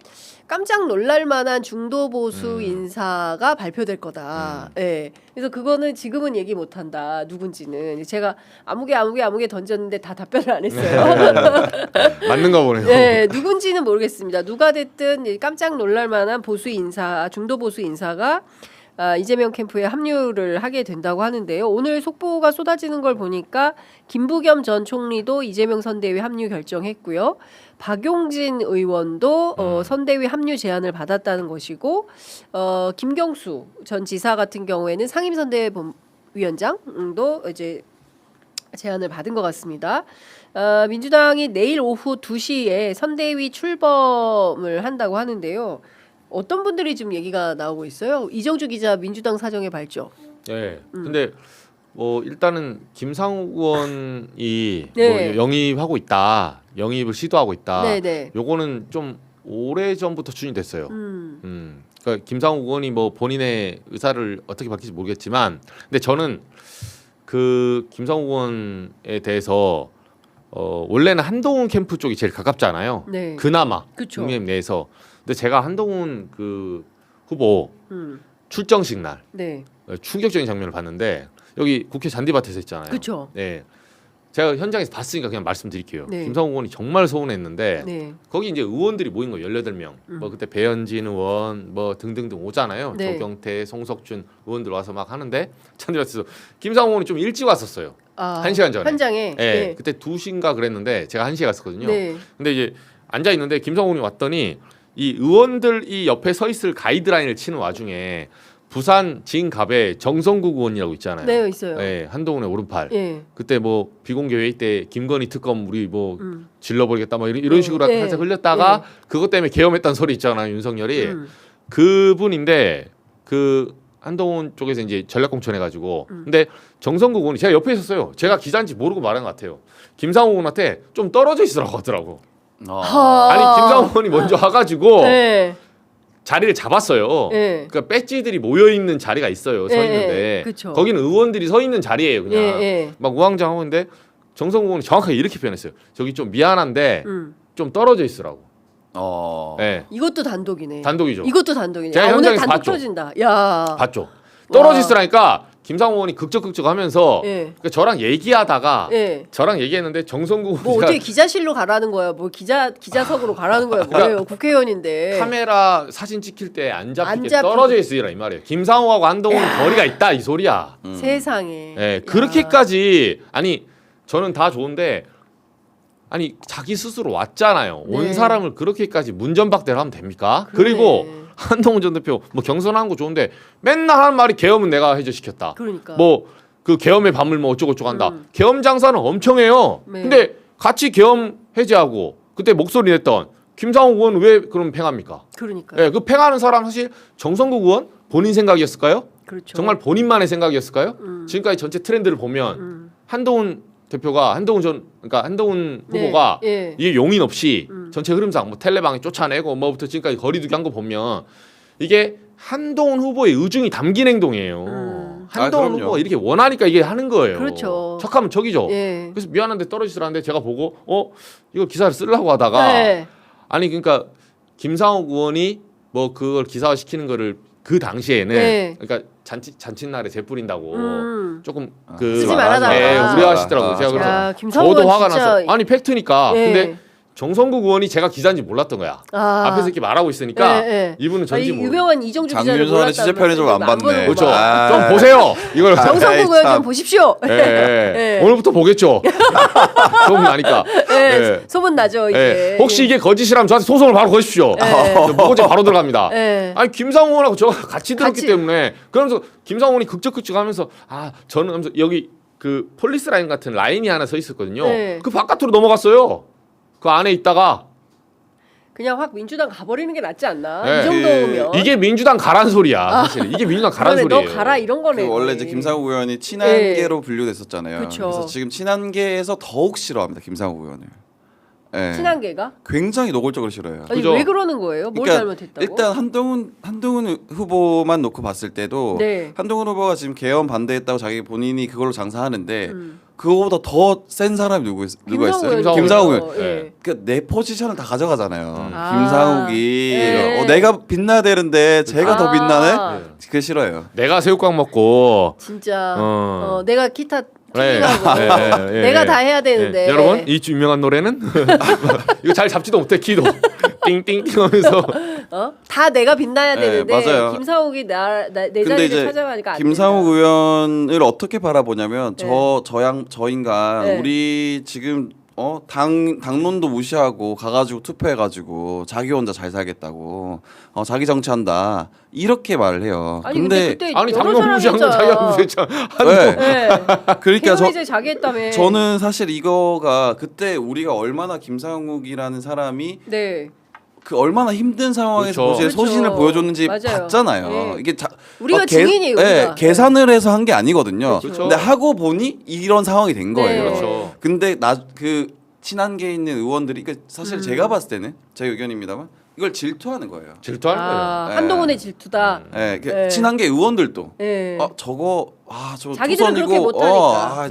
깜짝 놀랄 만한 중도 보수 인사가 발표될 거다. 예. 그래서 그거는 지금은 얘기 못 한다. 누군지는. 제가 아무개 던졌는데 다 답변을 안 했어요. 맞는 거 보네요. 네, 누군지는 모르겠습니다. 누가 됐든 깜짝 놀랄 만한 보수 인사, 중도 보수 인사가 이재명 캠프에 합류를 하게 된다고 하는데요. 오늘 속보가 쏟아지는 걸 보니까 김부겸 전 총리도 이재명 선대위 합류 결정했고요. 박용진 의원도 선대위 합류 제안을 받았다는 것이고 김경수 전 지사 같은 경우에는 상임선대위원장도 이제 제안을 받은 것 같습니다. 민주당이 내일 오후 2시에 선대위 출범을 한다고 하는데요. 어떤 분들이 지금 얘기가 나오고 있어요? 이정주 기자 민주당 사정에 밝죠. 네. 근데 뭐 일단은 김상욱 의원이 네. 뭐 영입하고 있다. 영입을 시도하고 있다. 네네. 요거는 좀 오래 전부터 추진이 됐어요. 그러니까 김상욱 의원이 뭐 본인의 의사를 어떻게 밝힐지 모르겠지만, 근데 저는 그 김상욱 의원에 대해서 원래는 한동훈 캠프 쪽이 제일 가깝잖아요. 네. 그나마 그쵸. 국민의힘 내에서. 근데 제가 한동훈 그 후보 음. 출정식 날 네. 충격적인 장면을 봤는데 여기 국회 잔디밭에서 했잖아요. 그쵸. 네. 제가 현장에서 봤으니까 그냥 말씀드릴게요. 네. 김상욱 의원이 정말 서운했는데 네. 거기 이제 의원들이 모인 거 18명. 뭐 그때 배현진 의원 뭐 등등등 오잖아요. 네. 조경태, 송석준 의원들 와서 막 하는데 잔디밭에서 김상욱 의원이 좀 일찍 왔었어요. 1시간 전에. 현장에. 네. 그때 2시인가 그랬는데 제가 1시에 갔었거든요. 네. 근데 이제 앉아 있는데 김상욱 의원이 왔더니 이 의원들이 옆에 서 있을 가이드라인을 치는 와중에 부산 진갑에 정성국 의원이라고 있잖아요. 네, 있어요. 네, 한동훈의 오른팔. 예. 그때 뭐 비공개 회의 때 김건희 특검 우리 뭐 질러버리겠다 뭐 이런 식으로 네. 살짝 흘렸다가 그것 때문에 계엄했다는 소리 있잖아요, 윤석열이. 음. 그분인데 그 한동훈 쪽에서 이제 전략공천해가지고 근데 정성국 의원이 제가 옆에 있었어요. 제가 기자인지 모르고 말한 것 같아요. 김상욱 의원한테 좀 떨어져 있으라고 하더라고. 아니 김상욱 의원이 먼저 와가지고 네. 자리를 잡았어요. 네. 그러니까 배지들이 모여 있는 자리가 있어요. 서 예, 있는데 그쵸. 거기는 의원들이 서 있는 자리예요. 그냥 예. 막 우왕좌왕하고 있는데 정성국 의원이 정확하게 이렇게 표현했어요. 저기 좀 미안한데 좀 떨어져 있으라고. 네. 이것도 단독이네. 단독이죠. 이것도 단독이네. 제가 오늘 현장에서 단독 봤죠. 터진다. 야. 봤죠. 떨어져 있으라니까 김상욱 의원이 극적극적하면서 예. 그러니까 저랑 얘기하다가 예. 저랑 얘기했는데 정성국 뭐 의원이 어떻게 기자실로 가라는 거야? 뭐 기자석으로 가라는 거야? 뭐예요? 국회의원인데. 카메라 사진 찍힐 때 안 안 잡히게 잡히게. 떨어져 있으라 이 말이에요. 김상욱하고 한동훈 거리가 있다 이 소리야. 세상에. 예, 야. 그렇게까지 아니 저는 다 좋은데 아니 자기 스스로 왔잖아요. 네. 온 사람을 그렇게까지 문전박대를 하면 됩니까? 그러네. 그리고 한동훈 전 대표 뭐 경선하는 거 좋은데 맨날 하는 말이 계엄은 내가 해제시켰다. 그러니까. 뭐 그 계엄의 밤을 뭐 어쩌고저쩌고 한다. 계엄 장사는 엄청 해요. 네. 근데 같이 계엄 해제하고 그때 목소리 냈던 김상욱 의원 왜 그럼 팽합니까? 그러니까. 예, 그 팽하는 사람 사실 정성국 의원 본인 생각이었을까요? 그렇죠. 정말 본인만의 생각이었을까요? 지금까지 전체 트렌드를 보면 한동훈 대표가 그러니까 한동훈 네. 후보가 예. 이게 용인 없이 전체 흐름상 뭐 텔레방에 쫓아내고 뭐부터 지금까지 거리두기 한 거 보면 이게 한동훈 후보의 의중이 담긴 행동이에요. 한동훈 그럼요. 후보가 이렇게 원하니까 이게 하는 거예요. 그렇죠. 척하면 척이죠. 예. 그래서 미안한데 떨어지더라는데 제가 보고 이거 기사를 쓰려고 하다가 네. 아니 그러니까 김상욱 의원이 뭐 그걸 기사화 시키는 거를 그 당시에는 네. 그러니까 잔칫날에 재 뿌린다고 조금 쓰지 말아달라. 예, 우려하시더라고요. 제가 야, 그래서 김상욱 저도 의원 화가 진짜- 나서 아니 팩트니까 예. 근데 정성국 의원이 제가 기자인지 몰랐던 거야. 앞에서 이렇게 말하고 있으니까 예, 예. 이분은 전지 이 모르고. 유명한 이정주 기자를 장윤선의 몰랐다는 취재편이 좀 안 안 보는 봤네. 그렇죠. 거구나. 좀 보세요. 이걸 정성국 아이, 의원 참. 좀 보십시오. 예, 예. 예. 오늘부터 보겠죠. 소문 나니까. 예, 예. 소문 나죠 이게. 예. 혹시 이게 거짓이라면 저한테 소송을 바로 거십시오. 무고죄 바로 들어갑니다. 예. 아니 김상훈하고 저가 같이 들었기 같이. 때문에 그러면서 김상훈이 극적극적하면서 저는 하면서 여기 그 폴리스 라인 같은 라인이 하나 서 있었거든요. 네. 그 바깥으로 넘어갔어요. 그 안에 있다가 그냥 확 민주당 가버리는 게 낫지 않나? 예. 이 정도면. 이게 민주당 가란 소리야. 사실 이게 민주당 가란 그러네, 소리예요. 너 가라 이런 거네. 원래 이제 김상욱 의원이 친한계로 분류됐었잖아요. 그쵸. 그래서 지금 친한계에서 더욱 싫어합니다. 김상욱 의원을. 예. 친한계가? 굉장히 노골적으로 싫어해요. 아니 그죠? 왜 그러는 거예요? 뭘 그러니까 잘못했다고? 일단 한동훈 후보만 놓고 봤을 때도 네. 한동훈 후보가 지금 계엄 반대했다고 자기 본인이 그걸로 장사하는데 그거보다 더 센 사람이 누가 있어요? 김상욱 김상욱 의원. 의원. 예. 그러니까 내 포지션을 다 가져가잖아요. 아. 김상욱이 네. 내가 빛나야 되는데 제가 더 빛나네? 네. 그게 싫어요. 내가 새우깡 먹고 진짜 어. 내가 기타 네. 튜닝하고 예, 예, 내가 예. 다 해야 되는데. 예. 여러분 이 유명한 노래는 이거 잘 잡지도 못해 키도 띵띵띵 하면서 다 내가 빛나야 네, 되는데 맞아요. 김상욱이 내 근데 자리를 이제 찾아가니까 안 김상욱 된다. 의원을 어떻게 바라보냐면 네. 저 인간 네. 우리 지금 당론도 무시하고 가가지고 투표해가지고 자기 혼자 잘 살겠다고 자기 정치한다 이렇게 말을 해요. 아니 근데 그때 아니 여러 당연 무시한 건 사람이 자기가 무시했잖아. 네. 네. 그러니까 이제 자기 했다며. 저는 사실 이거가 그때 우리가 얼마나 김상욱이라는 사람이 네. 그 얼마나 힘든 상황에서 그렇죠. 소신을 그렇죠. 보여줬는지 맞아요. 봤잖아요. 네. 이게 우리가 증인이에요, 우리가. 계산을 해서 한 게 아니거든요. 그렇죠. 근데 하고 보니 이런 상황이 된 네. 거예요. 그렇죠. 근데 그 친한계 있는 의원들이 사실 제가 봤을 때는 제 의견입니다만 이걸 질투하는 거예요. 질투하는 거예요. 네. 한동훈의 질투다. 네, 네. 친한계 의원들도 네. 저 자기들은 투선이고, 그렇게 못하니까.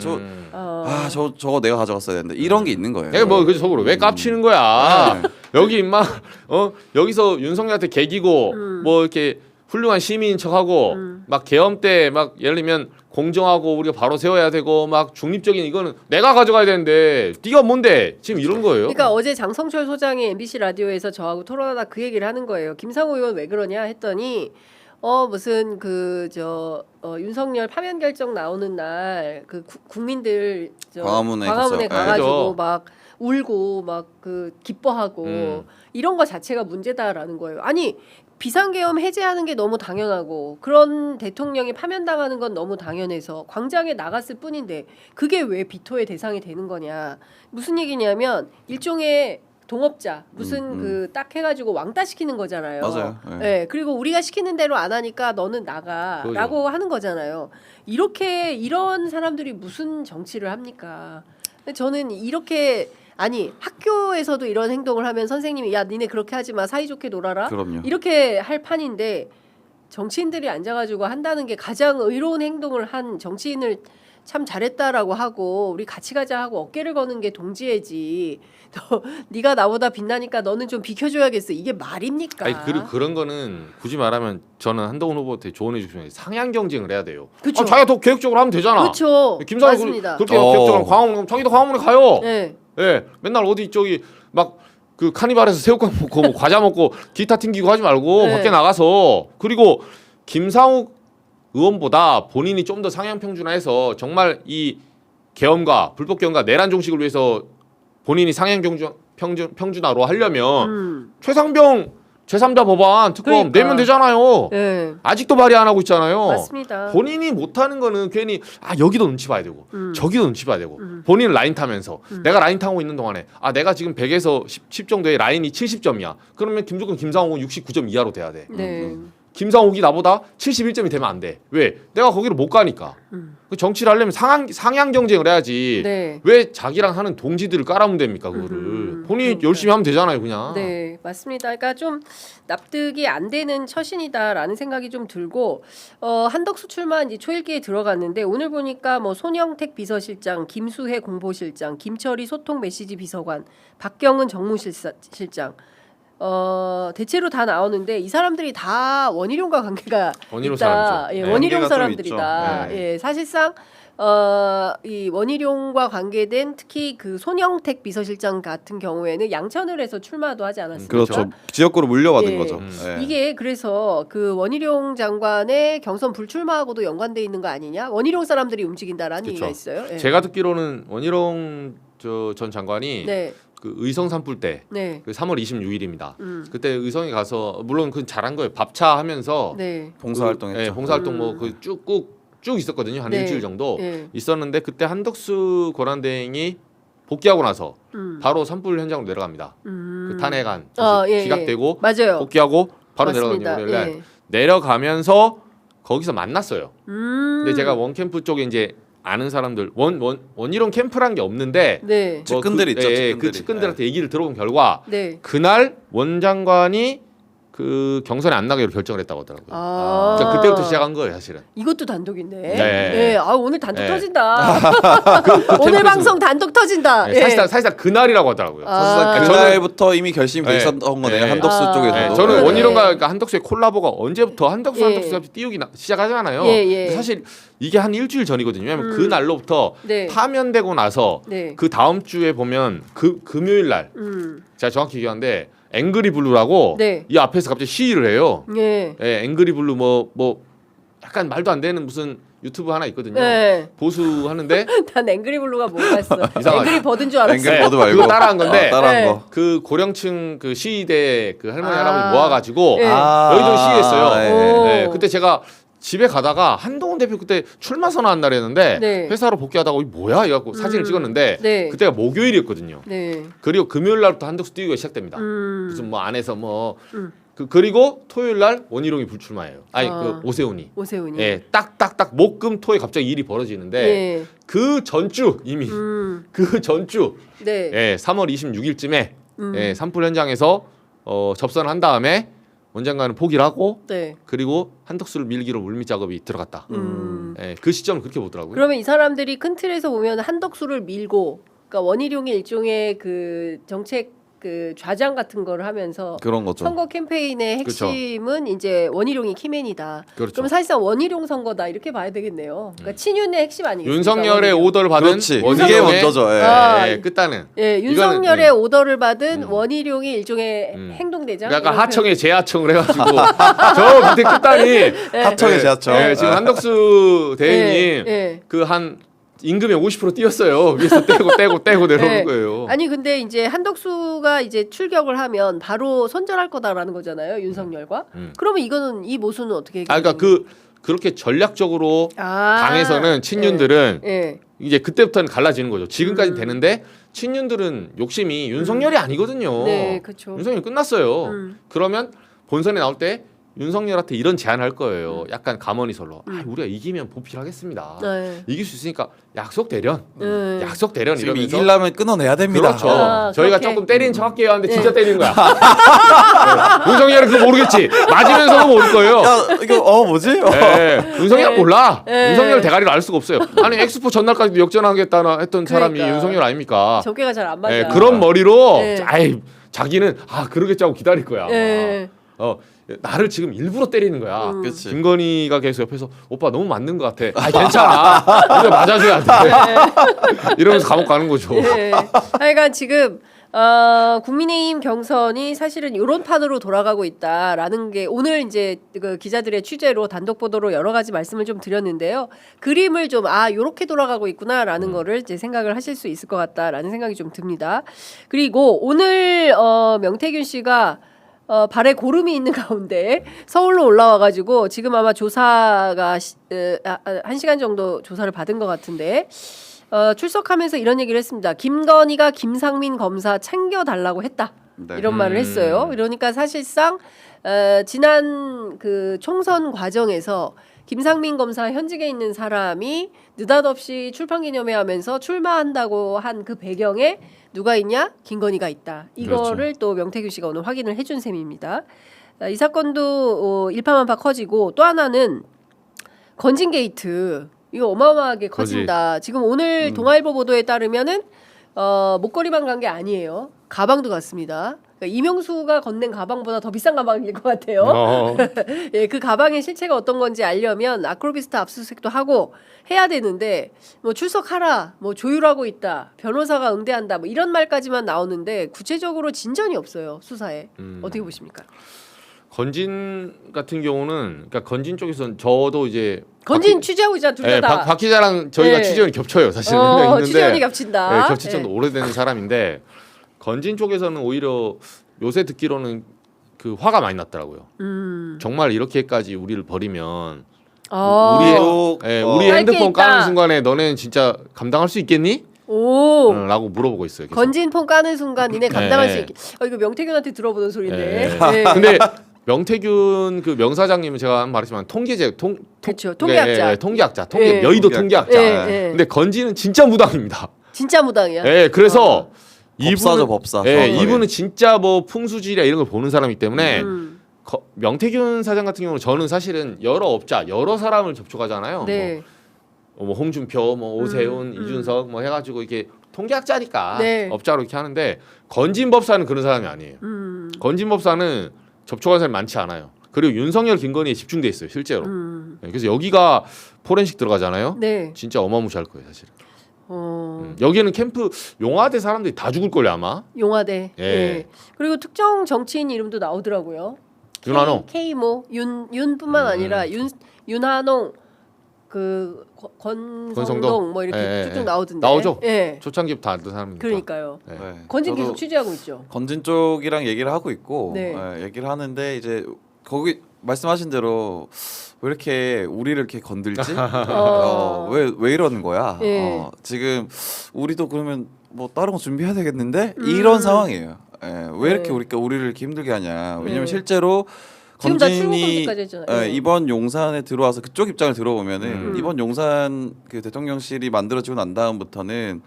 저거 내가 가져갔어야 되는데 이런 게 있는 거예요. 내가 그 속으로 왜 깝치는 거야? 네. 여기 임마 여기서 윤석열한테 개기고 뭐 이렇게 훌륭한 시민인 척하고 막 계엄 때 막 예를 들면 공정하고 우리가 바로 세워야 되고 막 중립적인 이거는 내가 가져가야 되는데 네가 뭔데 지금 이런 거예요. 그러니까 어제 장성철 소장이 MBC 라디오에서 저하고 토론하다 그 얘기를 하는 거예요. 김상우 의원 왜 그러냐 했더니 무슨 윤석열 파면 결정 나오는 날 그 국민들 광화문에 광화문에 갔어요. 가가지고 네. 막 울고 막 그 기뻐하고 이런 거 자체가 문제다라는 거예요. 아니 비상계엄 해제하는 게 너무 당연하고 그런 대통령이 파면당하는 건 너무 당연해서 광장에 나갔을 뿐인데 그게 왜 비토의 대상이 되는 거냐. 무슨 얘기냐면 일종의 동업자 무슨 그 딱 해가지고 왕따 시키는 거잖아요. 맞아요. 네. 네. 그리고 우리가 시키는 대로 안 하니까 너는 나가라고 하는 거잖아요. 이런 사람들이 무슨 정치를 합니까? 근데 저는 이렇게 아니 학교에서도 이런 행동을 하면 선생님이 야 니네 그렇게 하지 마 사이좋게 놀아라 그럼요. 이렇게 할 판인데 정치인들이 앉아가지고 한다는 게 가장 의로운 행동을 한 정치인을 참 잘했다라고 하고 우리 같이 가자 하고 어깨를 거는 게 동지애지. 네가 나보다 빛나니까 너는 좀 비켜줘야겠어. 이게 말입니까? 아니 그런 거는 굳이 말하면 저는 한동훈 후보한테 조언해 주시면 상향 경쟁을 해야 돼요. 그쵸. 자기가 더 계획적으로 하면 되잖아. 그렇죠. 김상훈 맞습니다. 그렇게 계획적으로 광화문 가면 자기도 광화문에 가요. 네. 예, 맨날 어디 저기 막 그 카니발에서 새우깡 먹고 뭐 과자 먹고 기타 튕기고 하지 말고 네. 밖에 나가서 그리고 김상욱 의원보다 본인이 좀 더 상향 평준화해서 정말 이 계엄과 불법 계엄과 내란 종식을 위해서 본인이 상향 평준화로 하려면 최상병 제3자 법안 특검 그러니까. 내면 되잖아요. 네. 아직도 발의 안 하고 있잖아요. 맞습니다. 본인이 못하는 거는 괜히 여기도 눈치 봐야 되고 저기도 눈치 봐야 되고 본인은 라인 타면서 내가 라인 타고 있는 동안에 내가 지금 100에서 10 정도의 라인이 70점이야. 그러면 김종국 김상욱은 69점 이하로 돼야 돼. 네. 김상욱이 나보다 71점이 되면 안 돼. 왜? 내가 거기로 못 가니까. 그 정치를 하려면 상향 경쟁을 해야지. 네. 왜 자기랑 하는 동지들을 깔아면 됩니까? 그거를. 본인이 그러니까. 열심히 하면 되잖아요, 그냥. 네, 맞습니다. 그러니까 좀 납득이 안 되는 처신이다라는 생각이 좀 들고 한덕수 출마 이제 초일기에 들어갔는데 오늘 보니까 뭐 손영택 비서실장, 김수혜 공보실장, 김철희 소통 메시지 비서관, 박경은 정무실장 대체로 다 나오는데 이 사람들이 다 원희룡과 관계가 원희룡 있다. 사람이죠. 예, 네, 원희룡 관계가 좀 사람들이다. 있죠. 예, 사실상 이 원희룡과 관계된 특히 그 손영택 비서실장 같은 경우에는 양천을 해서 출마도 하지 않았습니까? 그렇죠. 지역구로 물려받은 예. 거죠. 예. 이게 그래서 그 원희룡 장관의 경선 불출마하고도 연관돼 있는 거 아니냐? 원희룡 사람들이 움직인다라는 그쵸. 얘기가 있어요. 예. 제가 듣기로는 원희룡 전 장관이 네, 그 의성 산불 때 네, 그 3월 26일입니다. 그때 의성에 가서 물론 그 잘한 거예요. 밥차 하면서 네, 봉사활동했죠. 예, 봉사활동 뭐 그 쭉 있었거든요. 한 네. 일주일 정도 네. 있었는데 그때 한덕수 권한대행이 복귀하고 나서 바로 산불 현장으로 내려갑니다. 그 탄핵안 예, 기각되고 맞아요. 복귀하고 바로 맞습니다. 내려가는 날 예. 내려가면서 거기서 만났어요. 근데 제가 음. 원캠프 쪽에 이제 아는 사람들 원희룡 캠프란 게 없는데 네, 측근들 있죠, 그 측근들이. 측근들한테 얘기를 들어본 결과 네. 그날 원 장관이 그 경선에 안 나가기로 결정을 했다고 하더라고요. 아, 그러니까 그때부터 시작한 거예요, 사실은. 이것도 단독인데. 네. 네. 아 오늘 단독 네. 터진다. 오늘 캠프에서. 방송 단독 터진다. 네, 예. 사실상 그날이라고 하더라고요. 아. 그날부터 이미 결심이 돼 네. 있었던 거네요. 네. 한덕수 아. 쪽에서도. 네, 저는 네. 원희룡과 그러니까 한덕수의 콜라보가 언제부터 한덕수 예. 띄우기 시작하잖아요. 예, 예. 근데 사실 이게 한 일주일 전이거든요. 왜냐면 그 날로부터 네. 파면되고 나서 네. 그 다음 주에 보면 그 금요일 날 제가 정확히 기억하는데 앵그리 블루라고 네. 이 앞에서 갑자기 시위를 해요. 예. 예, 앵그리 블루 뭐 약간 말도 안 되는 무슨 유튜브 하나 있거든요. 네. 보수 하는데 난 앵그리 블루가 뭐가 있어. 이상하죠. 앵그리 버든 줄 알았어. 앵그리 버드 말고. 그거 따라한 건데 따라한 네. 거. 그 고령층 그 시위대 그 할머니 아. 할아버지 모아가지고 예. 여의도 시위했어요. 네. 오. 네, 그때 제가 집에 가다가 한동훈 대표 그때 출마 선언한 날이었는데 네. 회사로 복귀하다가 이게 뭐야 이래갖고 사진을 찍었는데 네. 그때가 목요일이었거든요. 네. 그리고 금요일 날부터 한덕수 띄우기가 시작됩니다. 음. 무슨 뭐 안에서 뭐 그리고 토요일 날 원희룡이 불출마해요. 아니 아. 그 오세훈이. 오세훈이. 예, 딱딱딱 목금토에 갑자기 일이 벌어지는데 예. 그 전주 이미 그 전주 네. 예, 3월 26일쯤에 예, 산불 현장에서 접선을 한 다음에 원장관은 포기를 하고 네. 그리고 한덕수를 밀기로 물밑 작업이 들어갔다. 예, 그 시점을 그렇게 보더라고요. 그러면 이 사람들이 큰 틀에서 보면 한덕수를 밀고, 그러니까 원희룡의 일종의 그 정책 그 좌장 같은 거를 하면서 그런 거죠. 선거 캠페인의 핵심은 이제 원희룡이 키맨이다. 그렇죠. 그럼 사실상 원희룡 선거다 이렇게 봐야 되겠네요. 그러니까 친윤의 핵심 아니겠습니까? 윤석열의 원희룡. 오더를 받은 그렇지. 이게 원희룡의 먼저죠. 예. 아, 예, 끝단은. 예, 윤석열의 이거는, 오더를 받은 원희룡이 일종의 행동대장. 약간 이렇게. 하청에 재하청을 해가지고 저 밑에 끝단이 하청에 재하청. 예, 지금 한덕수 대행님 예. 그 한 임금의 50% 띄었어요. 위에서 떼고 내려오는 네. 거예요. 아니 근데 이제 한덕수가 이제 출격을 하면 바로 손절할 거다라는 거잖아요, 윤석열과. 그러면 이거는 이 모순은 어떻게? 그러니까 그렇게 전략적으로 아, 당에서는 친윤들은 예. 이제 그때부터는 갈라지는 거죠. 지금까지 되는데 친윤들은 욕심이 윤석열이 아니거든요. 네, 그렇죠. 윤석열 끝났어요. 그러면 본선에 나올 때 윤석열한테 이런 제안을 할 거예요. 약간 가머니설로. 우리가 이기면 보필하겠습니다. 네. 이길 수 있으니까 약속 대련, 네. 약속 대련 지금 이러면서. 이기려면 끊어내야 됩니다. 그렇죠. 아, 저희가 그렇게. 조금 때리는 척할게요 하는데 진짜 때리는 거야. 네. 윤석열은 그거 모르겠지. 맞으면서도 모를 거예요. 야 이거 뭐지? 네. 윤석열 네. 몰라. 네. 윤석열 대가리를 알 수가 없어요. 아니 엑스포 전날까지도 역전하겠다 했던 사람이 그러니까. 윤석열 아닙니까? 적개가 잘 안 맞아. 네, 그런 머리로 네. 아이 자기는 그러겠지 하고 기다릴 거야. 아마. 예. 나를 지금 일부러 때리는 거야. 그치. 김건희가 계속 옆에서 오빠 너무 맞는 것 같아. 괜찮아. 우리가 맞아줘야 돼. 이러면서 감옥 가는 거죠. 예. 하여간 지금 국민의힘 경선이 사실은 이런 판으로 돌아가고 있다라는 게 오늘 이제 그 기자들의 취재로 단독 보도로 여러 가지 말씀을 좀 드렸는데요. 그림을 좀 요렇게 돌아가고 있구나라는 거를 이제 생각을 하실 수 있을 것 같다라는 생각이 좀 듭니다. 그리고 오늘 명태균 씨가 발에 고름이 있는 가운데 서울로 올라와가지고 지금 아마 조사가 1시간 정도 조사를 받은 것 같은데 출석하면서 이런 얘기를 했습니다. 김건희가 김상민 검사 챙겨달라고 했다. 네. 이런 말을 했어요. 그러니까 사실상 지난 그 총선 과정에서 김상민 검사 현직에 있는 사람이 느닷없이 출판기념회 하면서 출마한다고 한 그 배경에 누가 있냐? 김건희가 있다. 이거를 또 명태균 씨가 오늘 확인을 해준 셈입니다. 이 사건도 일파만파 커지고 또 하나는 건진 게이트. 이거 어마어마하게 커진다. 지금 오늘 동아일보 보도에 따르면은 목걸이만 간 게 아니에요. 가방도 갔습니다. 그러니까 이명수가 건넨 가방보다 더 비싼 가방일 것 같아요. 예, 그 가방의 실체가 어떤 건지 알려면 아크로비스타 압수수색도 하고 해야 되는데 뭐 출석하라, 뭐 조율하고 있다, 변호사가 응대한다, 뭐 이런 말까지만 나오는데 구체적으로 진전이 없어요 수사에. 어떻게 보십니까? 건진 같은 경우는 그러니까 건진 쪽에서는 저도 이제 건진 취재하고 있잖아 둘 다. 박 기자랑 저희가 네. 취재원이 겹쳐요 사실. 있는데 취재원이 겹친다. 네, 겹칠 정도 오래된 사람인데 건진 쪽에서는 오히려 요새 듣기로는 그 화가 많이 났더라고요. 정말 이렇게까지 우리를 버리면 우리 핸드폰 까는 순간에 너네는 진짜 감당할 수 있겠니? 라고 물어보고 있어요. 계속. 건진폰 까는 순간 니네 감당할 수 있게. 이거 명태균한테 들어보는 소리인데. 네. 근데 명태균 그 명사장님은 제가 말했지만 통계제 그렇죠. 통계학자. 통계학자. 예. 여의도 통계학자. 예. 근데 건진은 진짜 무당입니다. 진짜 무당이야. 예. 그래서 법사죠, 법사. 예, 이분은 진짜 뭐 풍수지리야 이런 걸 보는 사람이기 때문에 명태균 사장 같은 경우는 저는 사실은 여러 업자, 여러 사람을 접촉하잖아요. 네. 뭐 홍준표, 뭐 오세훈, 이준석 뭐 해가지고 이렇게 통계학자니까 네. 업자로 이렇게 하는데 건진법사는 그런 사람이 아니에요. 건진법사는 접촉한 사람이 많지 않아요. 그리고 윤석열, 김건희에 집중돼 있어요, 실제로. 네, 그래서 여기가 포렌식 들어가잖아요. 네. 진짜 어마무시할 거예요, 사실은. 여기는 캠프 용화대 사람들이 다 죽을 걸요 아마. 용화대. 예. 예. 그리고 특정 정치인 이름도 나오더라고요. 윤한홍. K모 윤뿐만 아니라 윤한홍 그 권성동 뭐 이렇게 쭉쭉 나오던데. 나오죠. 예. 초창기부터 알던 사람이니까. 그러니까요. 네. 건진 계속 취재하고 있죠. 건진 쪽이랑 얘기를 하고 있고 네. 얘기를 하는데 이제 거기 말씀하신 대로 왜 이렇게 우리를 이렇게 건들지? 왜 이러는 거야? 예. 지금 우리도 그러면 뭐 다른 거 준비해야 되겠는데 이런 상황이에요. 왜 이렇게 우리를 이렇게 힘들게 하냐? 왜냐면 실제로 지금 다 건진이 출국금지까지 했잖아요. 이번 용산에 들어와서 그쪽 입장을 들어보면은 이번 용산 그 대통령실이 만들어지고 난 다음부터는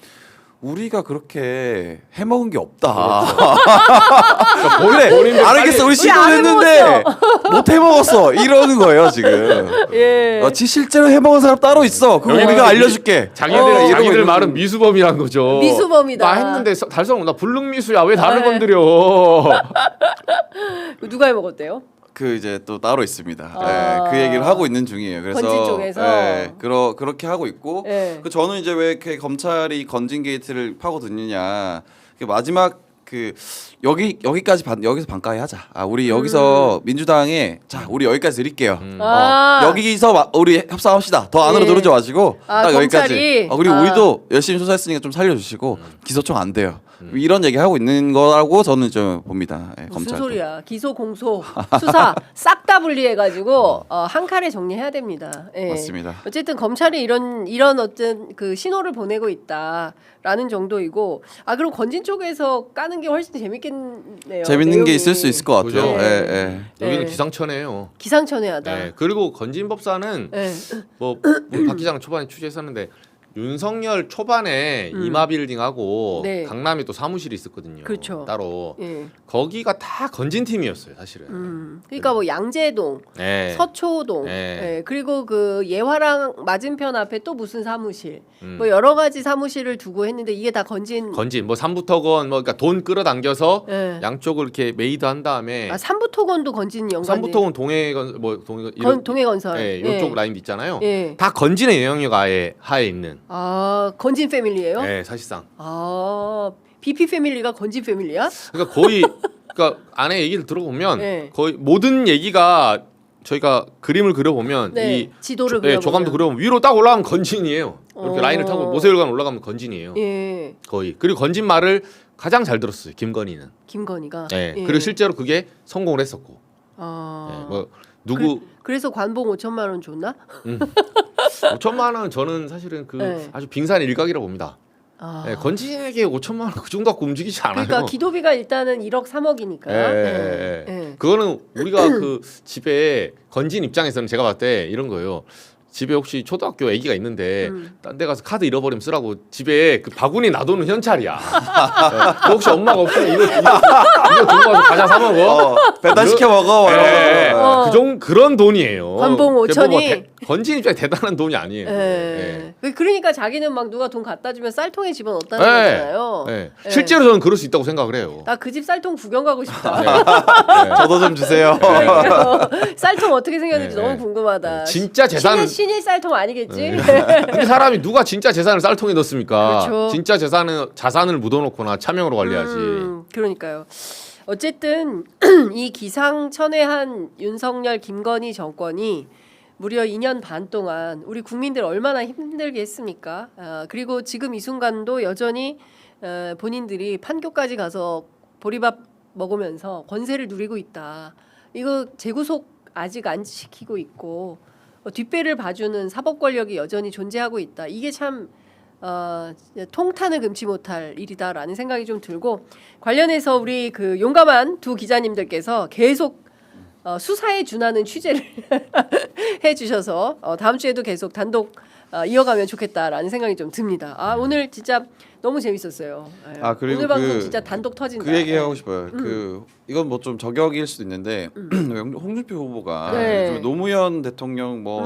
우리가 그렇게 해먹은 게 없다. 원래 알겠어, 우리 시도했는데 못 해먹었어. 이러는 거예요 지금. 예. 실제로 해먹은 사람 따로 있어. 그거 우리가 알려줄게. 자기들 말은 미수범이란 거죠. 미수범이다. 나 했는데 달성 나 불능미수야. 왜 나를 네. 건드려? 누가 해먹었대요? 그 이제 또 따로 있습니다. 그 얘기를 하고 있는 중이에요. 그래서 건진 쪽에서? 그렇게 하고 있고 예. 그 저는 이제 왜 이렇게 검찰이 건진 게이트를 파고드느냐. 그 마지막 그 여기까지 여기서 반가이 하자. 우리 여기서 민주당에 자 우리 여기까지 드릴게요. 여기서 우리 협상합시다. 더 안으로 예. 들어오지 마시고 딱 검찰이? 여기까지. 그리고 우리도 열심히 수사했으니까 좀 살려주시고 기소청 안 돼요. 이런 얘기 하고 있는 거라고 저는 좀 봅니다. 무슨 검찰도. 소리야? 기소, 공소, 수사 싹 다 분리해가지고 한 칼에 정리해야 됩니다. 예. 맞습니다. 어쨌든 검찰이 이런 어떤 그 신호를 보내고 있다라는 정도이고, 그럼 건진 쪽에서 까는 게 훨씬 재밌겠네요. 재밌는 내용이. 게 있을 수 있을 것 같아요. 그죠? 예. 여기는 네. 기상천외예요. 기상천외하다. 네. 그리고 건진법사는 예. 뭐 박 기자랑 초반에 취재했었는데 윤석열 초반에 이마빌딩하고 네. 강남에 또 사무실이 있었거든요. 그렇죠. 따로 예. 거기가 다 건진 팀이었어요, 사실은. 그러니까 뭐 양재동, 네. 서초동, 네. 예, 그리고 그 예화랑 맞은편 앞에 또 무슨 사무실, 뭐 여러 가지 사무실을 두고 했는데 이게 다 건진. 뭐 삼부토건 뭐 그러니까 돈 끌어당겨서 예. 양쪽을 이렇게 메이드한 다음에 삼부토건도 건진 연관. 삼부토건 동해건설. 예, 이쪽 라인 있잖아요. 예. 다 건진의 영향력 하에 있는. 건진 패밀리예요? 네, 사실상. BP 패밀리가 건진 패밀리야? 그러니까 거의 그러니까 아내 얘기를 들어보면 네. 거의 모든 얘기가 저희가 그림을 그려보면 네. 이 지도를 네, 조감도 그려보면 위로 딱 올라가면 건진이에요. 이렇게 라인을 타고 모세혈관 올라가면 건진이에요. 예. 거의. 그리고 건진 말을 가장 잘 들었어요. 김건희는. 김건희가. 네. 예. 그리고 실제로 그게 성공을 했었고. 아. 네. 뭐 누구 그래서 관봉 5천만 원 줬나? 5천만 원 저는 사실은 그 네. 아주 빙산 일각이라고 봅니다. 아. 네, 건진에게 5천만 원 그 정도 갖고 움직이지 않아요. 그러니까 기도비가 일단은 1억 3억이니까. 예, 예. 그거는 우리가 그 집에 건진 입장에서는 제가 봤을 때 이런 거예요. 집에 혹시 초등학교 아기가 있는데 딴 데 가서 카드 잃어버리면 쓰라고 집에 그 바구니 놔두는 현찰이야. 네. 혹시 엄마가 없으면 이거 들고 가서 과자 사 먹어. 배달시켜 먹어. 예, 어. 그런 돈이에요. 관봉 5천이 건진 입장에 대단한 돈이 아니에요. 예. 그러니까 자기는 막 누가 돈 갖다 주면 쌀통에 집어넣었다는 예. 거잖아요. 예. 예. 실제로 저는 그럴 수 있다고 생각을 해요. 나 그 집 쌀통 구경 가고 싶다. 네. 저도 좀 주세요. 그러니까요. 쌀통 어떻게 생겼는지 네, 너무 네. 궁금하다. 진짜 재산은 신일 쌀통 아니겠지? 근데 사람이 누가 진짜 재산을 쌀통에 넣습니까? 그렇죠. 진짜 자산을 묻어놓거나 차명으로 관리하지. 그러니까요. 어쨌든 이 기상천외한 윤석열 김건희 정권이 무려 2년 반 동안 우리 국민들 얼마나 힘들게 했습니까? 그리고 지금 이 순간도 여전히 본인들이 판교까지 가서 보리밥 먹으면서 권세를 누리고 있다. 이거 재구속 아직 안 시키고 있고 뒷배를 봐주는 사법 권력이 여전히 존재하고 있다. 이게 참 통탄을 금치 못할 일이다라는 생각이 좀 들고 관련해서 우리 그 용감한 두 기자님들께서 계속 수사에 준하는 취재를 해주셔서 다음 주에도 계속 단독 이어가면 좋겠다라는 생각이 좀 듭니다. 오늘 진짜 너무 재밌었어요. 그리고 오늘 방송 진짜 단독 터진다. 그 얘기 하고 싶어요. 이건 뭐 좀 저격일 수도 있는데 홍준표 후보가 네. 요즘에 노무현 대통령 뭐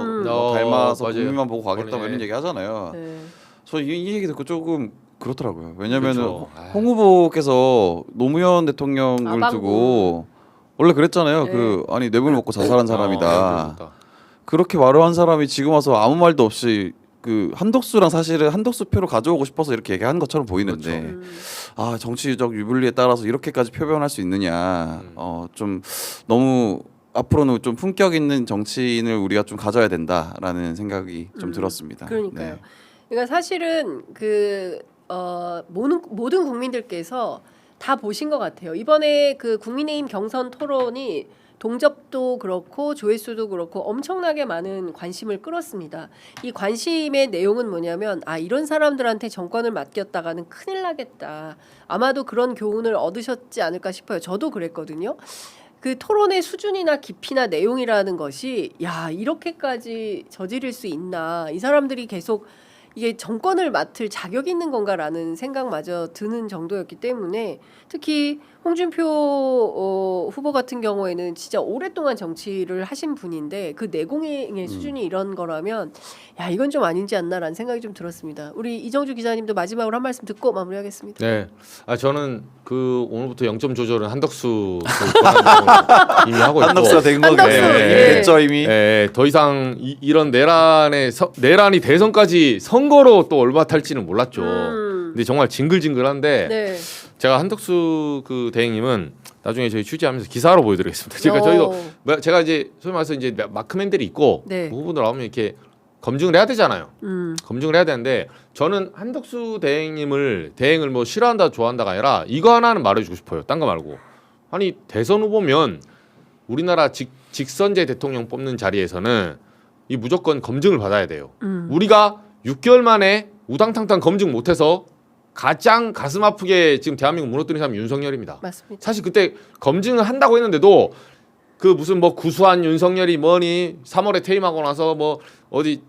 닮아서 맞아요. 국민만 보고 가겠다 뭐 네. 이런 얘기 하잖아요. 네. 저 이 얘기 듣고 조금 그렇더라고요. 왜냐면은 그렇죠. 홍 후보께서 노무현 대통령을 아방구. 두고 원래 그랬잖아요. 네. 아니 뇌물 먹고 자살한 사람이다. 그렇다. 그렇게 말을 한 사람이 지금 와서 아무 말도 없이 그 한덕수랑 사실은 한덕수 표를 가져오고 싶어서 이렇게 얘기한 것처럼 보이는데 그렇죠. 정치적 유불리에 따라서 이렇게까지 표현할 수 있느냐 좀 너무 앞으로는 좀 품격 있는 정치인을 우리가 좀 가져야 된다라는 생각이 좀 들었습니다. 그러니까요. 네. 그러니까 사실은 모든 국민들께서 다 보신 것 같아요. 이번에 그 국민의힘 경선 토론이 동접도 그렇고 조회수도 그렇고 엄청나게 많은 관심을 끌었습니다. 이 관심의 내용은 뭐냐면 이런 사람들한테 정권을 맡겼다가는 큰일 나겠다. 아마도 그런 교훈을 얻으셨지 않을까 싶어요. 저도 그랬거든요. 그 토론의 수준이나 깊이나 내용이라는 것이 이렇게까지 저지를 수 있나. 이 사람들이 계속 이게 정권을 맡을 자격이 있는 건가라는 생각마저 드는 정도였기 때문에 특히 홍준표 후보 같은 경우에는 진짜 오랫동안 정치를 하신 분인데 그 내공의 수준이 이런 거라면 이건 좀 아닌지 않나라는 생각이 좀 들었습니다. 우리 이정주 기자님도 마지막으로 한 말씀 듣고 마무리하겠습니다. 네. 저는 그 오늘부터 0점 조절은 한덕수 권한대행을 이미 하고 있고. 한덕수가 된 거게 한덕수, 예. 됐죠 이미. 네, 더 이상 이런 내란이 대선까지 선거로 또 올바탈지는 몰랐죠. 근데 정말 징글징글한데 네. 제가 한덕수 그 대행님은 나중에 저희 취재하면서 기사로 보여드리겠습니다. 그러니까 저희도 제가 이제 소위 말해서 이제 마크맨들이 있고 네. 그 후보들 나오면 이렇게 검증을 해야 되잖아요. 검증을 해야 되는데 저는 한덕수 대행을 뭐 싫어한다 좋아한다가 아니라 이거 하나는 말해주고 싶어요. 딴 거 말고 아니 대선 후보면 우리나라 직선제 대통령 뽑는 자리에서는 이 무조건 검증을 받아야 돼요. 우리가 6개월 만에 우당탕탕 검증 못해서 가장 가슴 아프게 지금 대한민국 무너뜨린 사람이 윤석열입니다. 맞습니다. 사실 그때 검증을 한다고 했는데도 그 무슨 뭐 구수한 윤석열이 뭐니 3월에 퇴임하고 나서 뭐 어디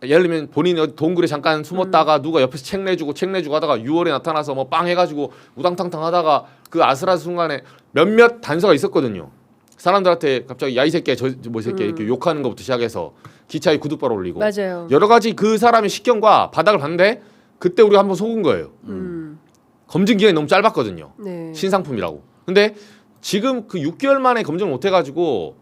예를 들면 본인이 어디 동굴에 잠깐 숨었다가 누가 옆에서 책 내주고 하다가 6월에 나타나서 뭐 빵 해가지고 우당탕탕 하다가 그 아슬아슬 순간에 몇몇 단서가 있었거든요. 사람들한테 갑자기 야 이 새끼야 저 뭐 새끼야 이렇게 욕하는 것부터 시작해서 기차에 구두발 올리고 맞아요. 여러 가지 그 사람의 식견과 바닥을 봤는데 그때 우리가 한번 속은 거예요. 검증 기간이 너무 짧았거든요. 네. 신상품이라고. 근데 지금 그 6개월 만에 검증을 못 해가지고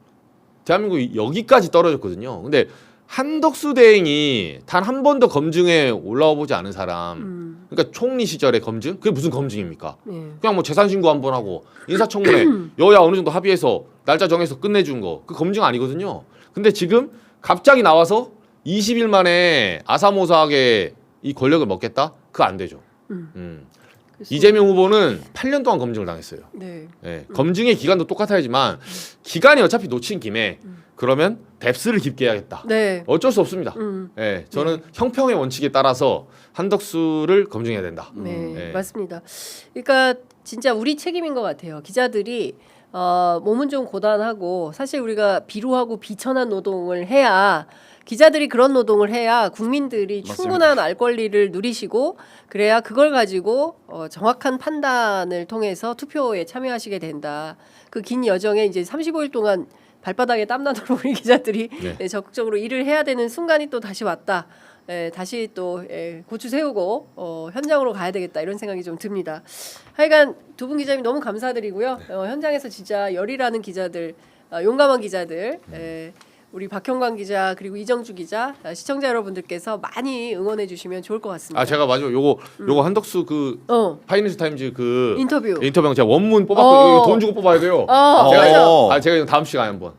대한민국이 여기까지 떨어졌거든요. 근데 한덕수 대행이 단 한 번도 검증에 올라와 보지 않은 사람. 그러니까 총리 시절에 검증? 그게 무슨 검증입니까? 네. 그냥 뭐 재산 신고 한 번 하고 인사청문회 여야 어느 정도 합의해서 날짜 정해서 끝내준 거. 그 검증 아니거든요. 근데 지금 갑자기 나와서 20일 만에 아사모사하게 이 권력을 먹겠다? 그거 안 되죠. 이재명 후보는 8년 동안 검증을 당했어요. 네. 예, 검증의 기간도 똑같아야지만 기간이 어차피 놓친 김에 그러면 뎁스를 깊게 해야겠다. 네. 어쩔 수 없습니다. 예, 저는 형평의 원칙에 따라서 한덕수를 검증해야 된다. 네, 네. 맞습니다. 그러니까 진짜 우리 책임인 것 같아요. 기자들이 몸은 좀 고단하고 사실 우리가 비루하고 비천한 노동을 해야 기자들이 그런 노동을 해야 국민들이 맞습니다. 충분한 알 권리를 누리시고 그래야 그걸 가지고 정확한 판단을 통해서 투표에 참여하시게 된다. 그 긴 여정에 이제 35일 동안 발바닥에 땀나도록 우리 기자들이 네. 적극적으로 일을 해야 되는 순간이 또 다시 왔다. 다시 또 고추 세우고 현장으로 가야 되겠다 이런 생각이 좀 듭니다. 하여간 두 분 기자님 너무 감사드리고요. 현장에서 진짜 열일하는 기자들, 용감한 기자들, 우리 박형광 기자 그리고 이정주 기자, 시청자 여러분들께서 많이 응원해 주시면 좋을 것 같습니다. 아 제가 마지막 요거 한덕수 그 파이낸셜 타임즈 그 인터뷰. 제가 원문 뽑았고 돈 주고 뽑아야 돼요. 맞아. 제가 다음 시간에 한번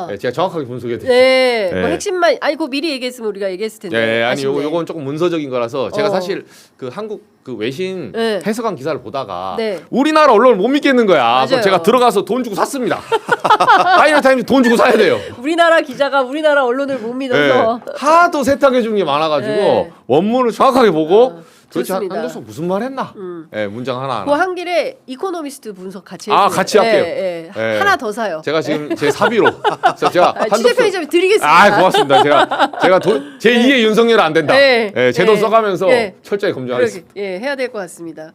네, 제가 정확하게 분석해 드릴게요. 네, 뭐 네. 핵심만 그거 미리 얘기했으면 우리가 얘기했을 텐데. 네, 아니 아쉽네. 요건 조금 문서적인 거라서 제가 사실 그 한국 그 외신 네. 해석한 기사를 보다가 네. 우리나라 언론을 못 믿겠는 거야. 맞아요. 그래서 제가 들어가서 돈 주고 샀습니다. 파이낸셜 타임즈 돈 주고 사야 돼요. 우리나라 기자가 우리나라 언론을 못 네. 믿어서. 하도 세탁해 준 게 많아가지고 네. 원문을 정확하게 보고 도대체 좋습니다. 한덕수 무슨 말 했나? 네, 문장 하나. 그 한 길에 이코노미스트 분석 같이 아, 해주세요. 같이 할게요. 예. 하나 더 사요. 제가 지금 제 사비로 그래서 제가 취재 편의점 드리겠습니다. 아 고맙습니다. 제가 제 2의 윤석열은 안 된다. 네. 제 돈 네. 써가면서 네. 철저히 검증하겠습니다. 해야 될 것 같습니다.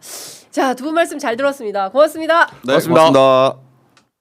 자, 두 분 말씀 잘 들었습니다. 고맙습니다. 네, 고맙습니다. 고맙습니다.